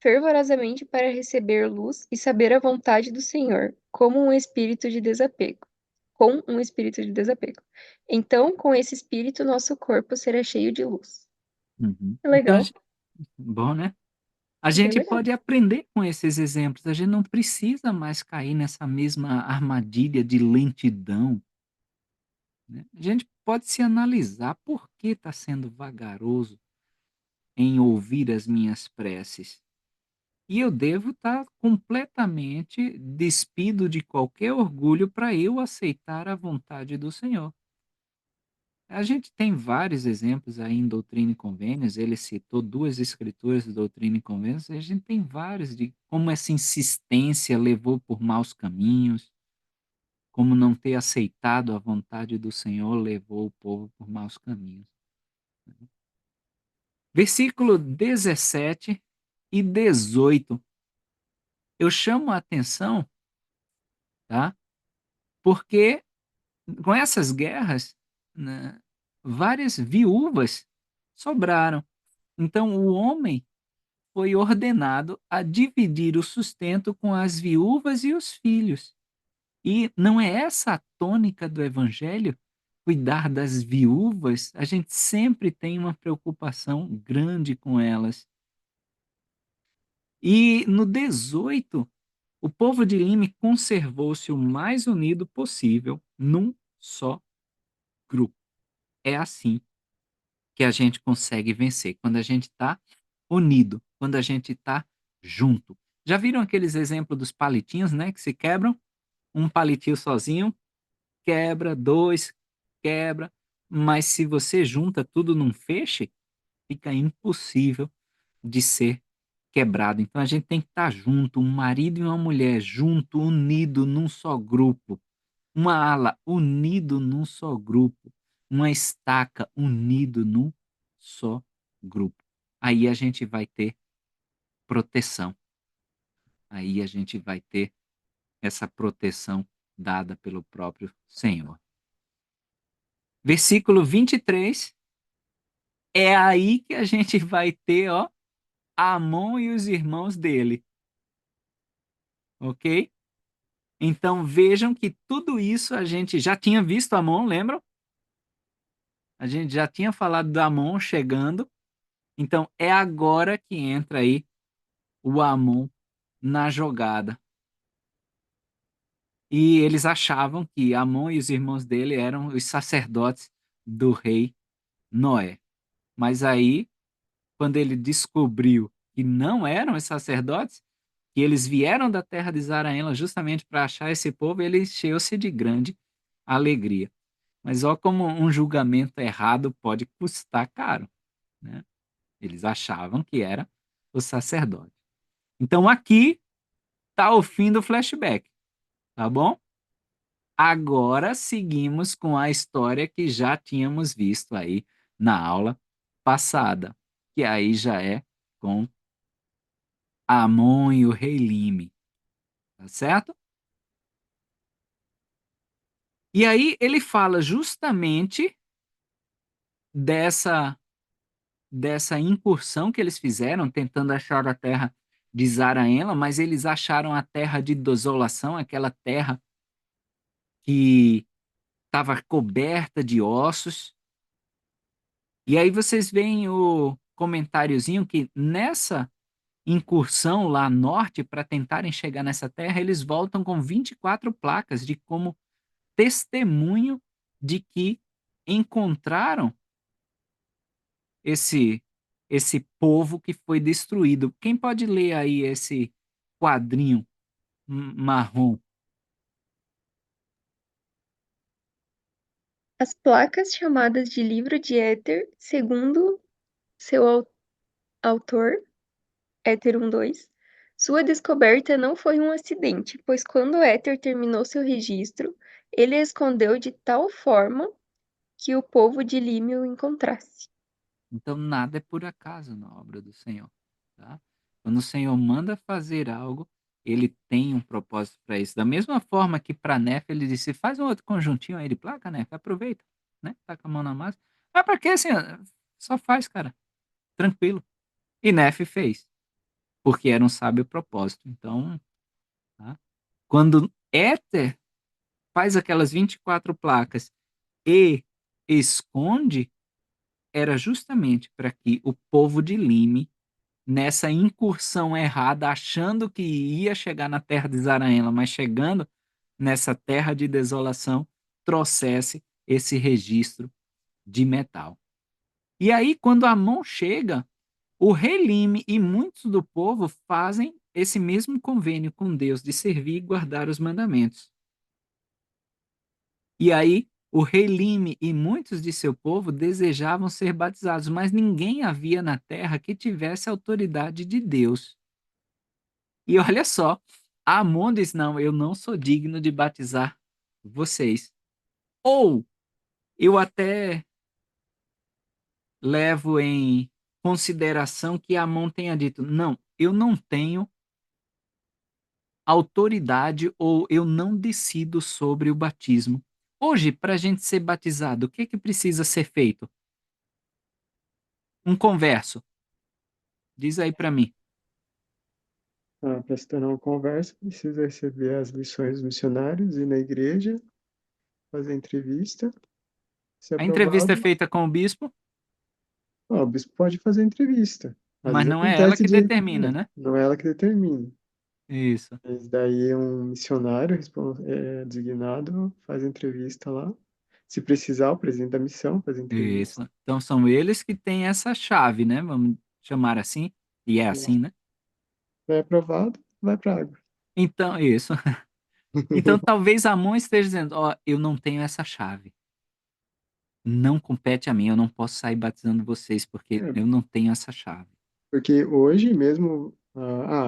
fervorosamente para receber luz e saber a vontade do Senhor, como um espírito de desapego. Com um espírito de desapego. Então, com esse espírito, nosso corpo será cheio de luz. Uhum. É Então, legal, bom, né? A bem gente legal. pode aprender com esses exemplos. A gente não precisa mais cair nessa mesma armadilha de lentidão, né? A gente pode se analisar por que está sendo vagaroso em ouvir as minhas preces. E eu devo estar completamente despido de qualquer orgulho para eu aceitar a vontade do Senhor. A gente tem vários exemplos aí em Doutrina e Convênios, ele citou 2 escrituras de Doutrina e Convênios, e a gente tem vários de como essa insistência levou por maus caminhos, como não ter aceitado a vontade do Senhor levou o povo por maus caminhos. Versículo 17 e 18, eu chamo a atenção, tá? Porque com essas guerras, né, várias viúvas sobraram. Então o homem foi ordenado a dividir o sustento com as viúvas e os filhos. E não é essa a tônica do evangelho? Cuidar das viúvas, a gente sempre tem uma preocupação grande com elas. E no 18 O povo de Lime conservou-se o mais unido possível num só grupo. É assim que a gente consegue vencer, quando a gente está unido, quando a gente está junto. Já viram aqueles exemplos dos palitinhos, né, que se quebram? Um palitinho sozinho quebra, dois quebra, mas se você junta tudo num feixe, fica impossível de ser quebrado. Então a gente tem que estar junto, um marido e uma mulher junto, unido num só grupo, uma ala unido num só grupo, uma estaca unido num só grupo. Aí a gente vai ter proteção. Aí a gente vai ter essa proteção dada pelo próprio Senhor. Versículo 23, é aí que a gente vai ter, ó, Amon e os irmãos dele, ok? Então vejam que tudo isso a gente já tinha visto Amon, lembram? A gente já tinha falado do Amon chegando. Então é agora que entra aí o Amon na jogada. E eles achavam que Amon e os irmãos dele eram os sacerdotes do rei Noé. Mas aí, quando ele descobriu que não eram os sacerdotes, que eles vieram da terra de Zaraela justamente para achar esse povo, ele encheu-se de grande alegria. Mas olha como um julgamento errado pode custar caro, né? Eles achavam que era o sacerdote. Então aqui está o fim do flashback, tá bom? Agora seguimos com a história que já tínhamos visto aí na aula passada, que aí já é com Amon e o rei Lime, tá certo? E aí ele fala justamente dessa incursão que eles fizeram tentando achar a terra de Zaraela, mas eles acharam a terra de desolação, aquela terra que estava coberta de ossos. E aí vocês veem o comentáriozinho que nessa incursão lá norte para tentarem chegar nessa terra, eles voltam com 24 placas de como testemunho de que encontraram esse povo que foi destruído. Quem pode ler aí esse quadrinho marrom? As placas chamadas de Livro de Éter, segundo seu autor, Éter 1-2, sua descoberta não foi um acidente, pois quando Éter terminou seu registro, ele a escondeu de tal forma que o povo de Lime o encontrasse. Então nada é por acaso na obra do Senhor, tá? Quando o Senhor manda fazer algo, ele tem um propósito para isso. Da mesma forma que para Nef ele disse: "Faz um outro conjuntinho aí de placa, Nef, aproveita, né? Tá com a mão na massa". Ah, para quê, assim? Só faz, cara. Tranquilo. E Nef fez, porque era um sábio propósito. Então, tá? Quando Éter faz aquelas 24 placas e esconde, era justamente para que o povo de Lime, nessa incursão errada, achando que ia chegar na terra de Zaraela, mas chegando nessa terra de desolação, trouxesse esse registro de metal. E aí, quando Amon chega, o rei Lime e muitos do povo fazem esse mesmo convênio com Deus de servir e guardar os mandamentos. E aí, o rei Lime e muitos de seu povo desejavam ser batizados, mas ninguém havia na terra que tivesse a autoridade de Deus. E olha só, Amon diz: Não, eu não sou digno de batizar vocês. Ou eu até levo em consideração que Amon tenha dito: Não, eu não tenho autoridade ou eu não decido sobre o batismo. Hoje, para a gente ser batizado, o que, que precisa ser feito? Um converso. Diz aí para mim. Para se tornar uma conversa, precisa receber as lições dos missionários, ir na igreja, fazer entrevista, ser A entrevista é aprovado. feita com o bispo, O bispo pode fazer entrevista. Às mas vezes não é ela acontece que de. determina, né? Não é ela que determina. Isso, Mas daí um missionário designado faz a entrevista lá. Se precisar, o presidente da missão faz a entrevista. isso. Então são eles que têm essa chave, né, vamos chamar assim, e é Isso. assim, né. Foi aprovado, vai pra água. Então isso. Então talvez Amon esteja dizendo: "Ó, eu não tenho essa chave, não compete a mim, eu não posso sair batizando vocês, porque É, eu não tenho essa chave". porque hoje mesmo,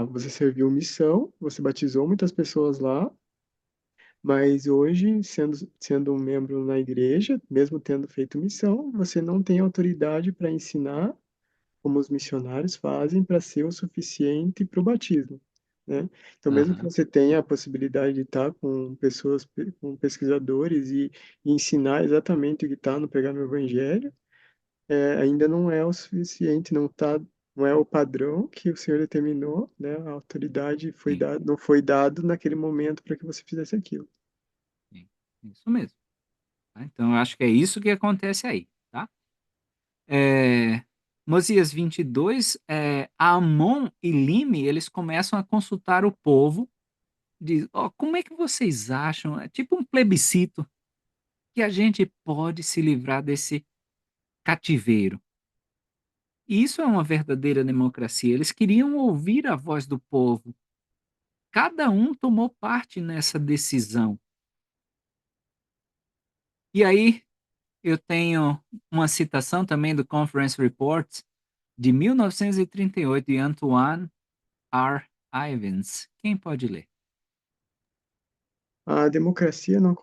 você serviu missão, você batizou muitas pessoas lá, mas hoje, sendo um membro na igreja, mesmo tendo feito missão, você não tem autoridade para ensinar como os missionários fazem para ser o suficiente para o batismo, né. Então mesmo que Aham, você tenha a possibilidade de estar com pessoas com pesquisadores e ensinar exatamente o que está no Pregar no Evangelho, ainda não é o suficiente, não é o padrão que o Senhor determinou, né, a autoridade sim, não foi dado naquele momento para que você fizesse aquilo. sim, isso mesmo, tá. Então eu acho que é isso que acontece aí, tá. Mosias 22, Amon e Lime, eles começam a consultar o povo, diz: "Ó, como é que vocês acham", é tipo um plebiscito, "que a gente pode se livrar desse cativeiro?". E isso é uma verdadeira democracia, eles queriam ouvir a voz do povo. Cada um tomou parte nessa decisão. E aí, eu tenho uma citação também do Conference Reports de 1938 de Antoine R. Ivins. Quem pode ler? A democracia não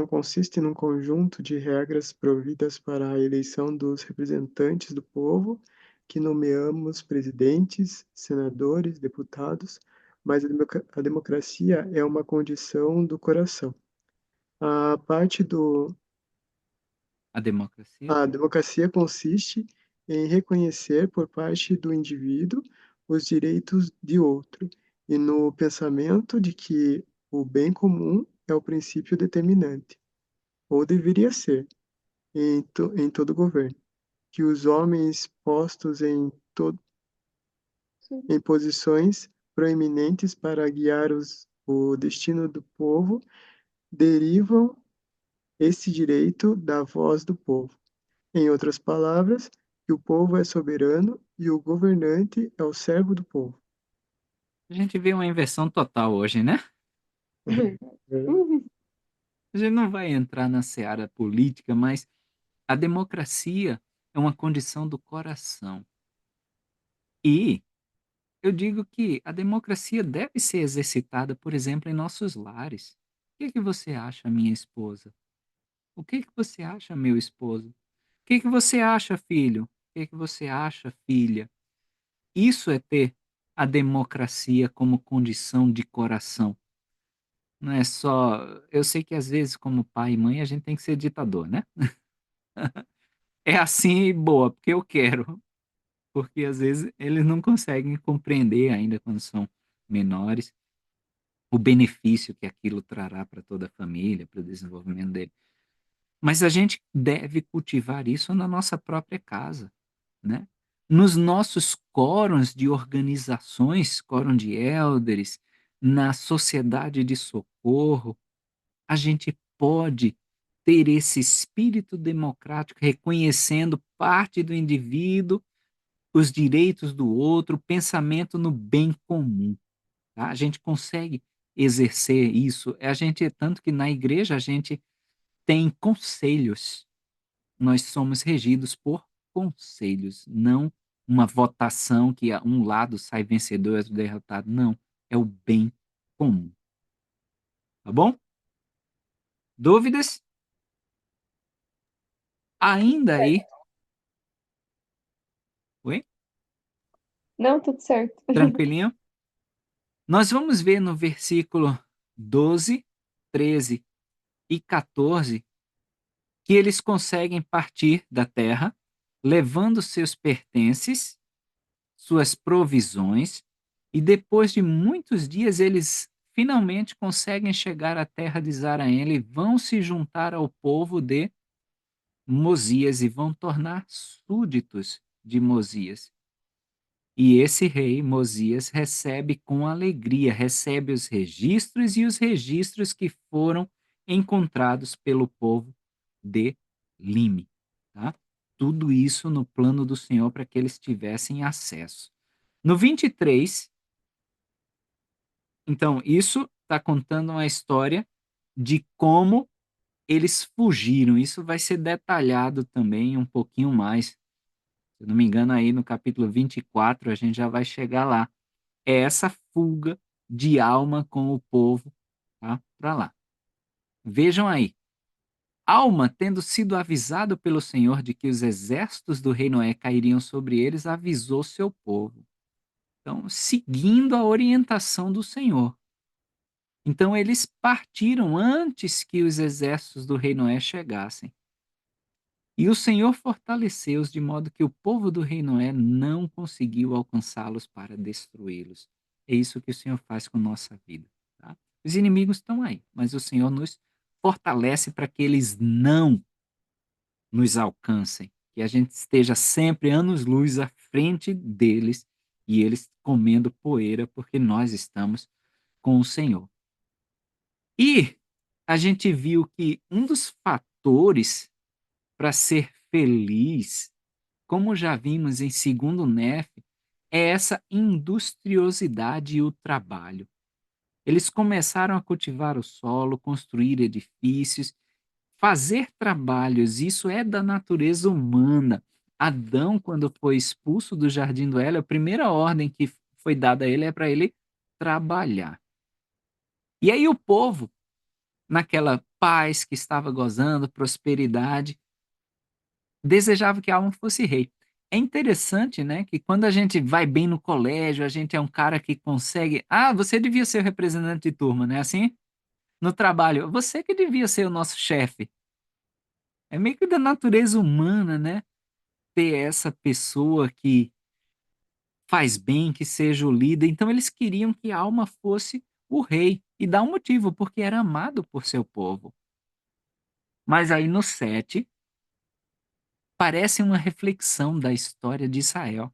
consiste num conjunto de regras providas para a eleição dos representantes do povo, que nomeamos presidentes, senadores, deputados, mas a democracia é uma condição do coração. A parte do A democracia? A democracia consiste em reconhecer por parte do indivíduo os direitos de outro e no pensamento de que o bem comum é o princípio determinante, ou deveria ser, em todo governo, que os homens postos Sim. em posições proeminentes para guiar o destino do povo derivam esse direito da voz do povo. Em outras palavras, que o povo é soberano e o governante é o servo do povo. A gente vê uma inversão total hoje, né? Verdade. Uhum. A gente não vai entrar na seara política, mas a democracia é uma condição do coração. E eu digo que a democracia deve ser exercitada, por exemplo, em nossos lares. O que que você acha, minha esposa? O que que você acha, meu esposo? O que que você acha, filho? O que que você acha, filha? Isso é ter a democracia como condição de coração. Não é só, eu sei que às vezes como pai e mãe a gente tem que ser ditador, né. É assim e boa, porque eu quero, porque às vezes eles não conseguem compreender ainda quando são menores, o benefício que aquilo trará para toda a família, para o desenvolvimento dele. Mas a gente deve cultivar isso na nossa própria casa, né. Nos nossos quórums de organizações, quórum de elders, na sociedade de socorro, a gente pode ter esse espírito democrático, reconhecendo parte do indivíduo, os direitos do outro, o pensamento no bem comum, tá? A gente consegue exercer isso. A gente tanto que na igreja a gente tem conselhos. Nós somos regidos por conselhos, não uma votação que um lado sai vencedor e outro derrotado, não, é o bem comum, tá bom? Dúvidas? Ainda aí, oi? Não, tudo certo. Tranquilinho? Nós vamos ver no versículo 12, 13 e 14 que eles conseguem partir da terra, levando seus pertences, suas provisões, e depois de muitos dias eles finalmente conseguem chegar à terra de Zaraém e vão se juntar ao povo de Mosias e vão tornar súditos de Mosias. E esse rei, Mosias, recebe com alegria, recebe os registros e os registros que foram encontrados pelo povo de Lime, tá? Tudo isso no plano do Senhor para que eles tivessem acesso. No 23, então, isso está contando uma história de como eles fugiram. Isso vai ser detalhado também um pouquinho mais. Se eu não me engano, aí no capítulo 24 a gente já vai chegar lá. É essa fuga de alma com o povo, tá? Para lá. Vejam aí. Alma, tendo sido avisado pelo Senhor de que os exércitos do rei Noé cairiam sobre eles, avisou seu povo. Então, seguindo a orientação do Senhor. Então, eles partiram antes que os exércitos do rei Noé chegassem. E o Senhor fortaleceu-os de modo que o povo do rei Noé não conseguiu alcançá-los para destruí-los. É isso que o Senhor faz com nossa vida. Tá? Os inimigos estão aí, mas o Senhor nos fortalece para que eles não nos alcancem, que a gente esteja sempre anos-luz à frente deles e eles comendo poeira, porque nós estamos com o Senhor. E a gente viu que um dos fatores para ser feliz, como já vimos em segundo Nef, é essa industriosidade e o trabalho. Eles começaram a cultivar o solo, construir edifícios, fazer trabalhos. Isso é da natureza humana. Adão, quando foi expulso do jardim do Éden, a primeira ordem que foi dada a ele é para ele trabalhar. E aí o povo, naquela paz que estava gozando, prosperidade, desejava que Alma fosse rei. É interessante, né, que quando a gente vai bem no colégio, a gente é um cara que consegue. Ah, você devia ser o representante de turma, né? Assim, no trabalho, você que devia ser o nosso chefe. É meio que da natureza humana, né? Ter essa pessoa que faz bem, que seja o líder. Então, eles queriam que Alma fosse o rei. E dá um motivo, porque era amado por seu povo. Mas aí no 7 parece uma reflexão da história de Israel.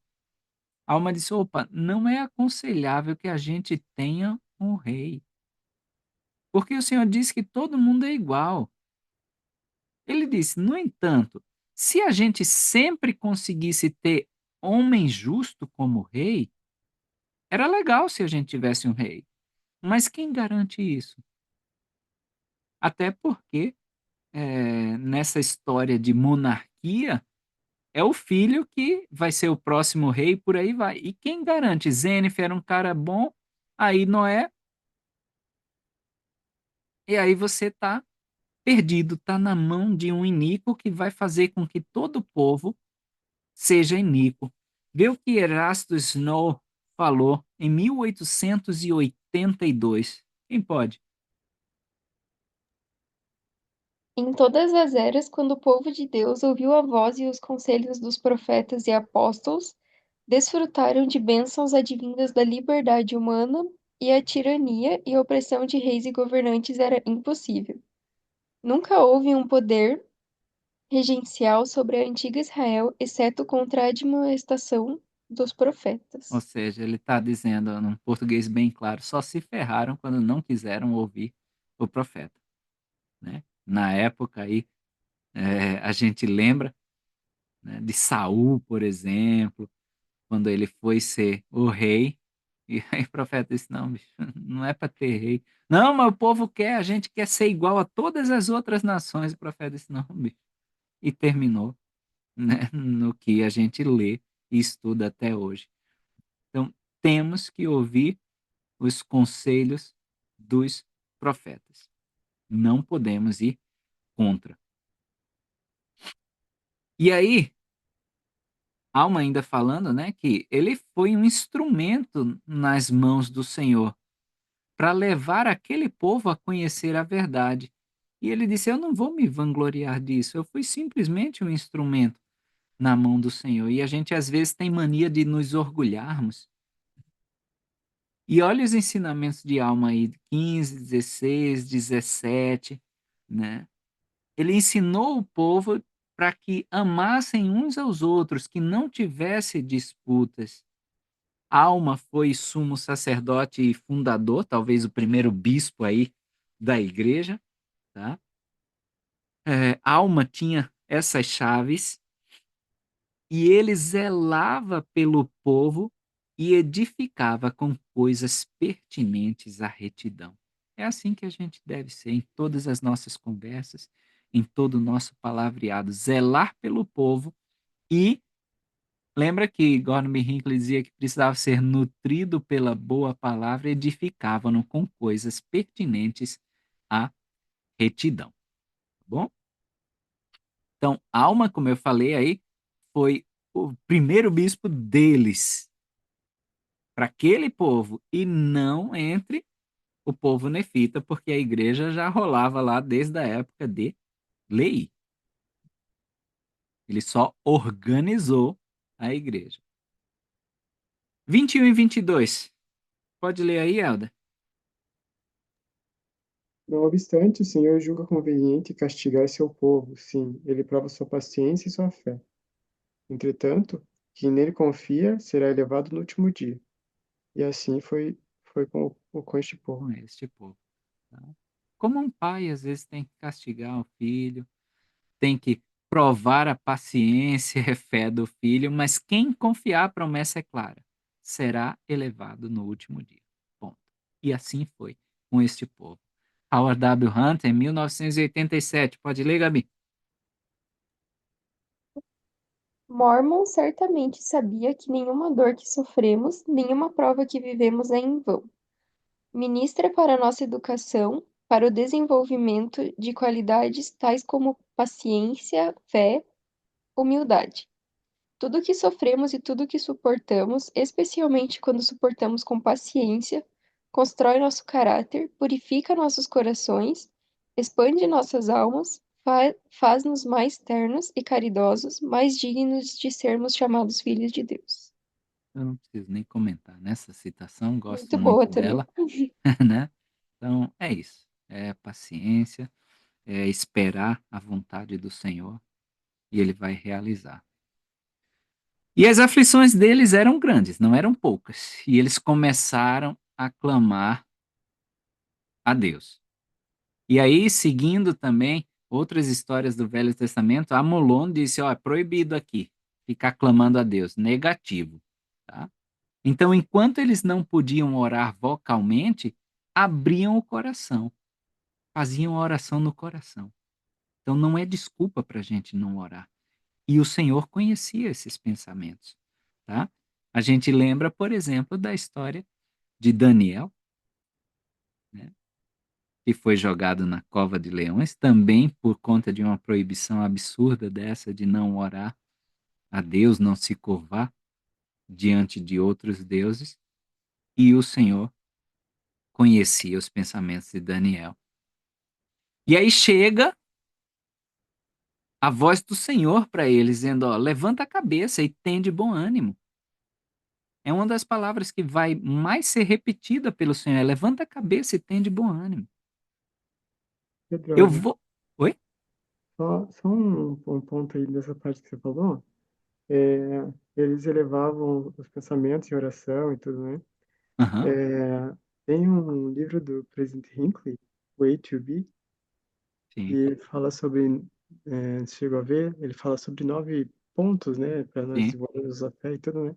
A alma disse: opa, não é aconselhável que a gente tenha um rei, porque o Senhor disse que todo mundo é igual. Ele disse: no entanto, se a gente sempre conseguisse ter homem justo como rei, era legal se a gente tivesse um rei. Mas quem garante isso? Até porque nessa história de monarquia, é o filho que vai ser o próximo rei, por aí vai. E quem garante? Zênifer era um cara bom, aí Noé, e aí você está perdido, está na mão de um iníquo que vai fazer com que todo o povo seja iníquo. Vê o que Erasto Snow falou em 1882. Quem pode? Em todas as eras, quando o povo de Deus ouviu a voz e os conselhos dos profetas e apóstolos, desfrutaram de bênçãos advindas da liberdade humana e a tirania e opressão de reis e governantes era impossível. Nunca houve um poder regencial sobre a antiga Israel, exceto contra a admoestação dos Ou profetas. seja, ele está dizendo, num português bem claro, só se ferraram quando não quiseram ouvir o profeta. Né? Na época aí, a gente lembra, né, de Saul, por exemplo, quando ele foi ser o rei, e aí o profeta disse: não, bicho, não é para ter rei. Não, mas o povo quer, a gente quer ser igual a todas as outras nações. O profeta disse: não, bicho. E terminou, né, no que a gente lê e estuda até hoje. Então, temos que ouvir os conselhos dos profetas. Não podemos ir contra. E aí, Alma ainda falando, né, que ele foi um instrumento nas mãos do Senhor para levar aquele povo a conhecer a verdade. E ele disse: eu não vou me vangloriar disso, eu fui simplesmente um instrumento na mão do Senhor. E a gente às vezes tem mania de nos orgulharmos. E olha os ensinamentos de Alma aí, 15, 16, 17, né? Ele ensinou o povo para que amassem uns aos outros, que não tivesse disputas. Alma foi sumo sacerdote e fundador, talvez o primeiro bispo aí da igreja, tá? Alma tinha essas chaves e ele zelava pelo povo e edificava com coisas pertinentes à retidão. É assim que a gente deve ser em todas as nossas conversas, em todo o nosso palavreado, zelar pelo povo e lembra que Gordon B. Hinckley dizia que precisava ser nutrido pela boa palavra, edificavam-no com coisas pertinentes à retidão, tá bom? Então, Alma, como eu falei aí, foi o primeiro bispo deles, para aquele povo, e não entre o povo nefita, porque a igreja já rolava lá desde a época de Lei. Ele só organizou a igreja. 21 e 22. Pode ler aí, Helder? Não obstante, o Senhor julga conveniente castigar seu povo. Sim, ele prova sua paciência e sua fé. Entretanto, quem nele confia será elevado no último dia. E assim foi com este povo. Com este povo. Tá? Como um pai, às vezes, tem que castigar o filho, tem que provar a paciência e a fé do filho, mas quem confiar, a promessa é clara, será elevado no último dia. Ponto. E assim foi com este povo. Howard W. Hunter, em 1987. Pode ler, Gabi? Mormon certamente sabia que nenhuma dor que sofremos, nenhuma prova que vivemos é em vão. Ministra para nossa educação, para o desenvolvimento de qualidades tais como paciência, fé, humildade. Tudo o que sofremos e tudo o que suportamos, especialmente quando suportamos com paciência, constrói nosso caráter, purifica nossos corações, expande nossas almas, faz-nos mais ternos e caridosos, mais dignos de sermos chamados filhos de Deus. Eu não preciso nem comentar nessa citação, gosto Muito boa muito também. dela, né? Então, é isso. É paciência, é esperar a vontade do Senhor e ele vai realizar. E as aflições deles eram grandes, não eram poucas. E eles começaram a clamar a Deus. E aí, seguindo também outras histórias do Velho Testamento, Amolon disse: ó, é proibido aqui ficar clamando a Deus, negativo, tá? Então, enquanto eles não podiam orar vocalmente, abriam o coração, faziam a oração no coração. Então, não é desculpa para a gente não orar. E o Senhor conhecia esses pensamentos, tá? A gente lembra, por exemplo, da história de Daniel, né, que foi jogado na cova de leões, também por conta de uma proibição absurda dessa de não orar a Deus, não se curvar diante de outros deuses, e o Senhor conhecia os pensamentos de Daniel. E aí chega a voz do Senhor para eles, dizendo: ó, levanta a cabeça e tende bom ânimo. É uma das palavras que vai mais ser repetida pelo Senhor. É, levanta a cabeça e tem de bom ânimo. Eu Pedro, vou. Oi? só um ponto aí dessa parte que você falou. É, eles elevavam os pensamentos em oração e tudo, né? Aham, Tem um livro do presidente Hinckley, Way to Be, sim, e fala sobre, você chegou a ver, ele fala sobre 9 pontos, né, para nós sim. desenvolvermos a fé e tudo, né?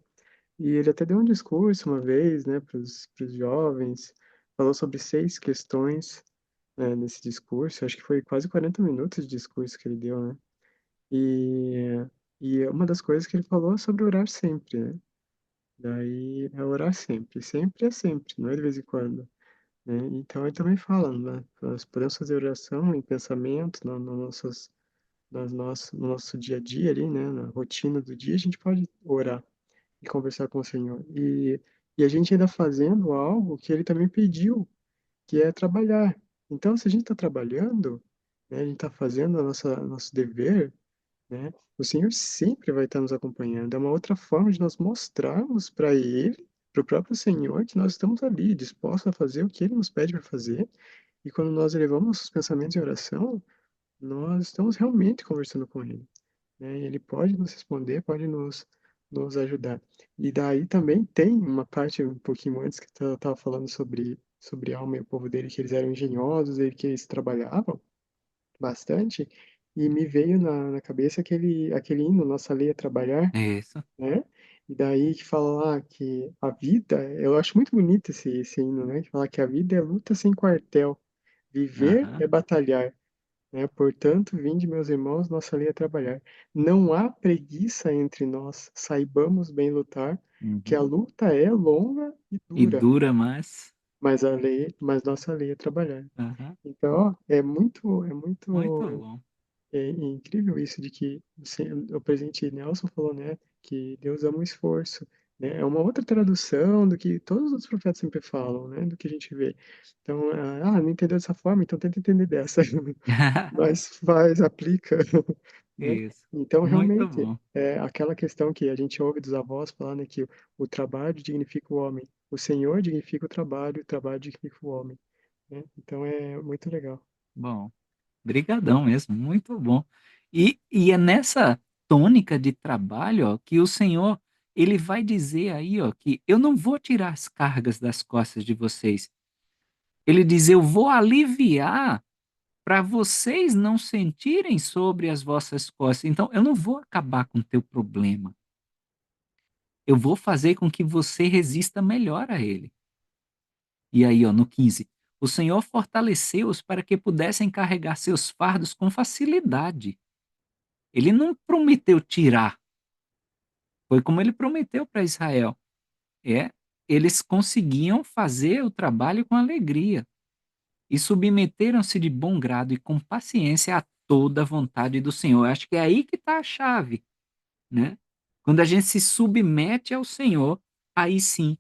E ele até deu um discurso uma vez, né, para os jovens, falou sobre 6 questões, né, nesse discurso, acho que foi quase 40 minutos de discurso que ele deu, né? E, e uma das coisas que ele falou é sobre orar sempre, né? Daí é orar sempre, sempre é sempre, não é de vez em quando, né? Então ele também fala, né? Nós podemos fazer oração em pensamento, no nosso dia a dia ali, né? Na rotina do dia, a gente pode orar e conversar com o Senhor. E a gente ainda fazendo algo que ele também pediu, que é trabalhar. Então, se a gente está trabalhando, né? A gente está fazendo nosso dever, né? O Senhor sempre vai estar nos acompanhando. É uma outra forma de nós mostrarmos para Ele, para o próprio Senhor, que nós estamos ali, dispostos a fazer o que Ele nos pede para fazer. E quando nós elevamos nossos pensamentos em oração, nós estamos realmente conversando com Ele, né? E Ele pode nos responder, pode nos ajudar. E daí também tem uma parte um pouquinho antes que eu estava falando sobre Alma e o povo dele, que eles eram engenhosos e que eles trabalhavam bastante, e me veio na cabeça aquele hino, Nossa Lei é Trabalhar, Isso. né? E daí que fala lá que a vida, eu acho muito bonito esse hino, né? Que fala que a vida é luta sem quartel, viver Aham. é batalhar, né? Portanto, vinde, meus irmãos, nossa lei é trabalhar. Não há preguiça entre nós, saibamos bem lutar, que a Uhum. luta é longa e E dura, dura mais. mas nossa lei é trabalhar. Aham. Então, ó, é Muito muito bom. incrível isso de que o presidente Nelson falou, né, que Deus ama o esforço, né? É uma outra tradução do que todos os profetas sempre falam, né, do que a gente vê. Então, não entendeu dessa forma, então tenta entender dessa. Mas faz, aplica, né? Isso. Então, Muito realmente, bom. é aquela questão que a gente ouve dos avós falar, né, que o trabalho dignifica o homem, o Senhor dignifica o trabalho dignifica o homem, né? Então, é muito legal. Bom. Brigadão mesmo, muito bom. E é nessa tônica de trabalho, ó, que o Senhor, ele vai dizer aí, ó, que eu não vou tirar as cargas das costas de vocês. Ele diz: "Eu vou aliviar para vocês não sentirem sobre as vossas costas". Então, eu não vou acabar com o teu problema. Eu vou fazer com que você resista melhor a ele. E aí, ó, no 15: "O Senhor fortaleceu-os para que pudessem carregar seus fardos com facilidade". Ele não prometeu tirar, foi como ele prometeu para Israel. É, eles conseguiam fazer o trabalho com alegria e submeteram-se de bom grado e com paciência a toda a vontade do Senhor. Eu acho que é aí que está a chave, né? Quando a gente se submete ao Senhor, aí sim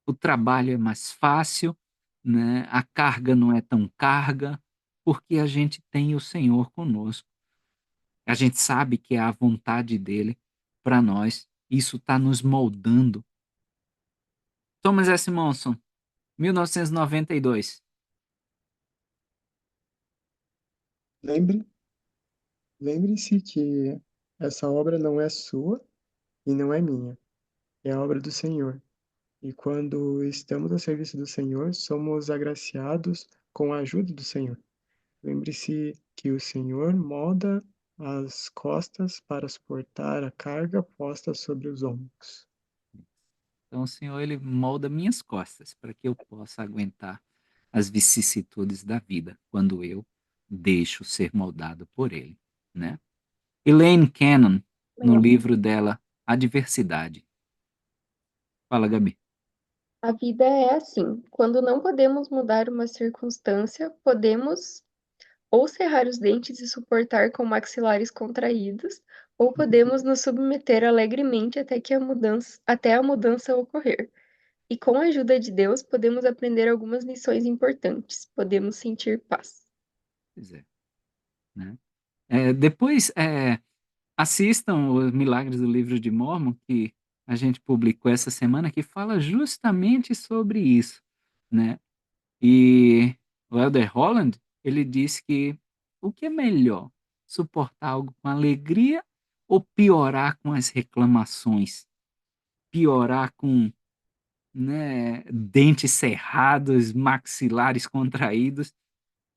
o trabalho é mais fácil, né? A carga não é tão carga, porque a gente tem o Senhor conosco. A gente sabe que é a vontade dele para nós. Isso está nos moldando. Thomas S. Monson, 1992. Lembre, lembre-se que essa obra não é sua e não é minha, é a obra do Senhor. E quando estamos a serviço do Senhor, somos agraciados com a ajuda do Senhor. Lembre-se que o Senhor molda as costas para suportar a carga posta sobre os ombros. Então o Senhor ele molda minhas costas para que eu possa aguentar as vicissitudes da vida quando eu deixo ser moldado por ele, né? Elaine Cannon, no Legal. livro dela Adversidade. Fala, Gabi. A vida é assim. Quando não podemos mudar uma circunstância, podemos ou cerrar os dentes e suportar com maxilares contraídos, ou podemos nos submeter alegremente até a mudança ocorrer. E com a ajuda de Deus, podemos aprender algumas lições importantes. Podemos sentir paz. Pois é, né? Depois, assistam os Milagres do Livro de Mórmon, que a gente publicou essa semana, que fala justamente sobre isso, né? E o Elder Holland, ele disse que o que é melhor, suportar algo com alegria ou piorar com as reclamações? Piorar com, né, dentes cerrados, maxilares contraídos,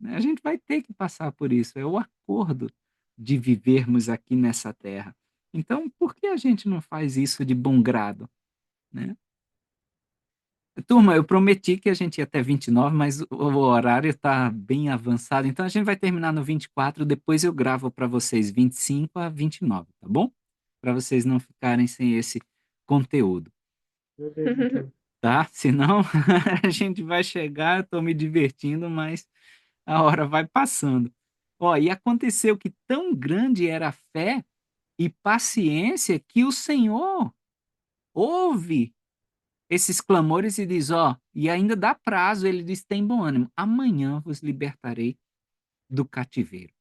né? A gente vai ter que passar por isso, é o acordo de vivermos aqui nessa terra. Então, por que a gente não faz isso de bom grado, né? Turma, eu prometi que a gente ia até 29, mas o horário está bem avançado, então a gente vai terminar no 24, depois eu gravo para vocês 25 a 29, tá bom? Para vocês não ficarem sem esse conteúdo, Beleza, então. tá? Senão a gente vai chegar, eu tô me divertindo, mas a hora vai passando. Ó, e aconteceu que tão grande era a fé e paciência que o Senhor ouve esses clamores e diz: "Ó, e ainda dá prazo", ele diz: "Tem bom ânimo, amanhã vos libertarei do cativeiro".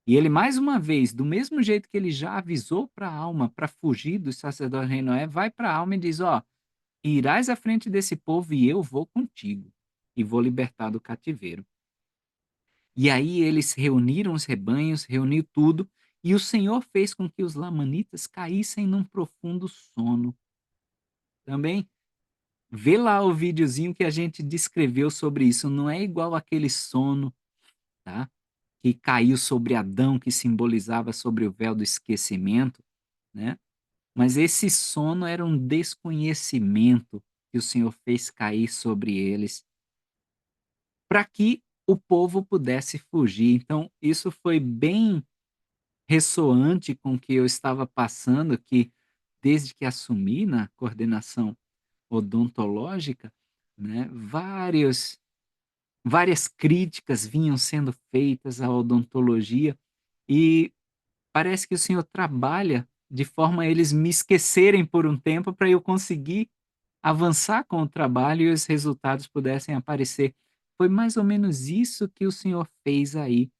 E ele mais uma vez, do mesmo jeito que ele já avisou para a alma para fugir do sacerdote rei Noé, vai para a alma e diz: "Ó, irás à frente desse povo e eu vou contigo e vou libertar do cativeiro". E aí eles reuniram os rebanhos, reuniu tudo, E o Senhor fez com que os lamanitas caíssem num profundo sono. Também vê lá o videozinho que a gente descreveu sobre isso, não é igual aquele sono, tá, que caiu sobre Adão, que simbolizava sobre o véu do esquecimento, né, mas esse sono era um desconhecimento que o Senhor fez cair sobre eles, para que o povo pudesse fugir. Então isso foi bem ressoante com o que eu estava passando, que desde que assumi na coordenação odontológica, né, várias críticas vinham sendo feitas à odontologia e parece que o Senhor trabalha de forma a eles me esquecerem por um tempo para eu conseguir avançar com o trabalho e os resultados pudessem aparecer. Foi mais ou menos isso que o Senhor fez aí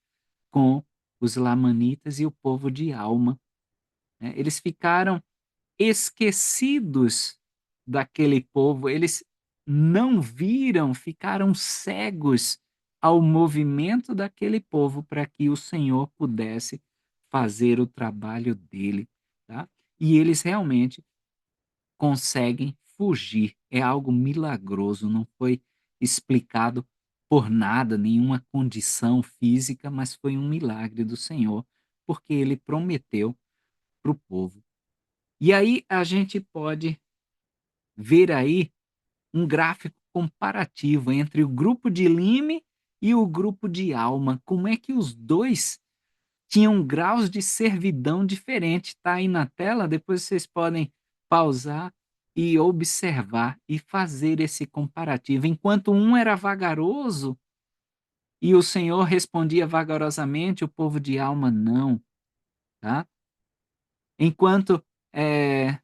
com os lamanitas e o povo de Alma, né. Eles ficaram esquecidos daquele povo, eles não viram, ficaram cegos ao movimento daquele povo para que o Senhor pudesse fazer o trabalho dele, tá. E eles realmente conseguem fugir, é algo milagroso, não foi explicado por nada, nenhuma condição física, mas foi um milagre do Senhor, porque ele prometeu para o povo. E aí a gente pode ver aí um gráfico comparativo entre o grupo de Lime e o grupo de Alma, como é que os 2 tinham graus de servidão diferentes. Tá aí na tela, depois vocês podem pausar e observar e fazer esse comparativo. Enquanto um era vagaroso e o Senhor respondia vagarosamente, o povo de Alma não, tá. Enquanto, eh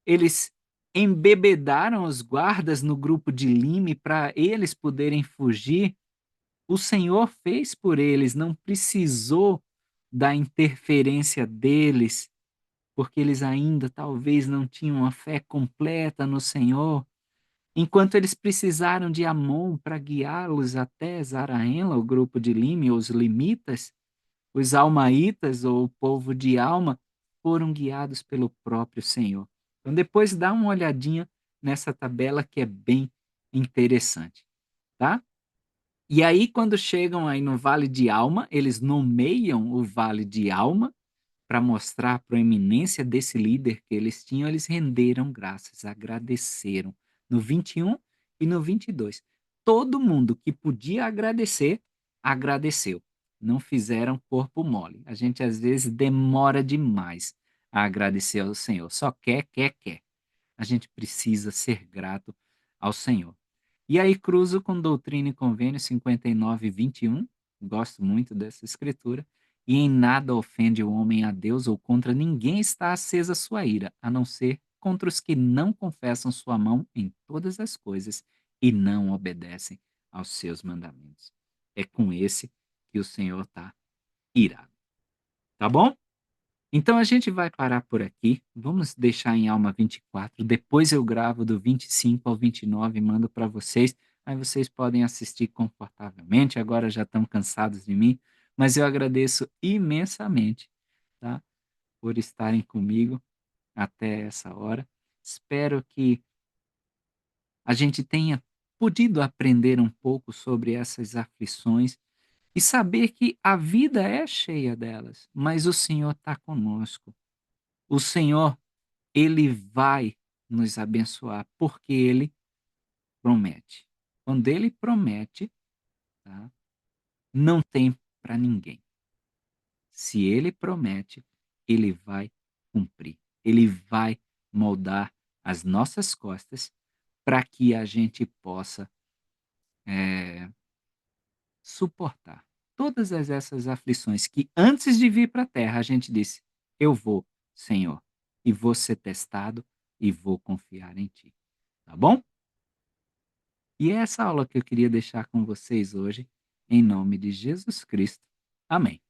eles embebedaram os guardas no grupo de Lime para eles poderem fugir. O Senhor fez por eles, não precisou da interferência deles, porque eles ainda talvez não tinham a fé completa no Senhor. Enquanto eles precisaram de Amon para guiá-los até Zaraenla, o grupo de Lime, os limitas, os almaitas, ou o povo de Alma, foram guiados pelo próprio Senhor. Então, depois dá uma olhadinha nessa tabela que é bem interessante, tá? E aí, quando chegam aí no Vale de Alma, eles nomeiam o Vale de Alma para mostrar a proeminência desse líder que eles tinham. Eles renderam graças, agradeceram no 21 e no 22. Todo mundo que podia agradecer, agradeceu. Não fizeram corpo mole. A gente às vezes demora demais a agradecer ao Senhor. Só quer, quer, quer. A gente precisa ser grato ao Senhor. E aí cruzo com Doutrina e Convênio 59:21. Gosto muito dessa escritura. E em nada ofende o homem a Deus, ou contra ninguém está acesa sua ira, a não ser contra os que não confessam sua mão em todas as coisas e não obedecem aos seus mandamentos. É com esse que o Senhor está irado. Tá bom? Então a gente vai parar por aqui. Vamos deixar em Alma 24. Depois eu gravo do 25 ao 29 e mando para vocês. Aí vocês podem assistir confortavelmente. Agora já estão cansados de mim, mas eu agradeço imensamente, tá, por estarem comigo até essa hora. Espero que a gente tenha podido aprender um pouco sobre essas aflições e saber que a vida é cheia delas, mas o Senhor está conosco. O Senhor, ele vai nos abençoar, porque ele promete. Quando ele promete, tá, não tem para ninguém. Se ele promete, ele vai cumprir. Ele vai moldar as nossas costas para que a gente possa suportar todas essas aflições que antes de vir para a terra a gente disse: eu vou, Senhor, e vou ser testado e vou confiar em ti. Tá bom? E é essa aula que eu queria deixar com vocês hoje, em nome de Jesus Cristo. Amém.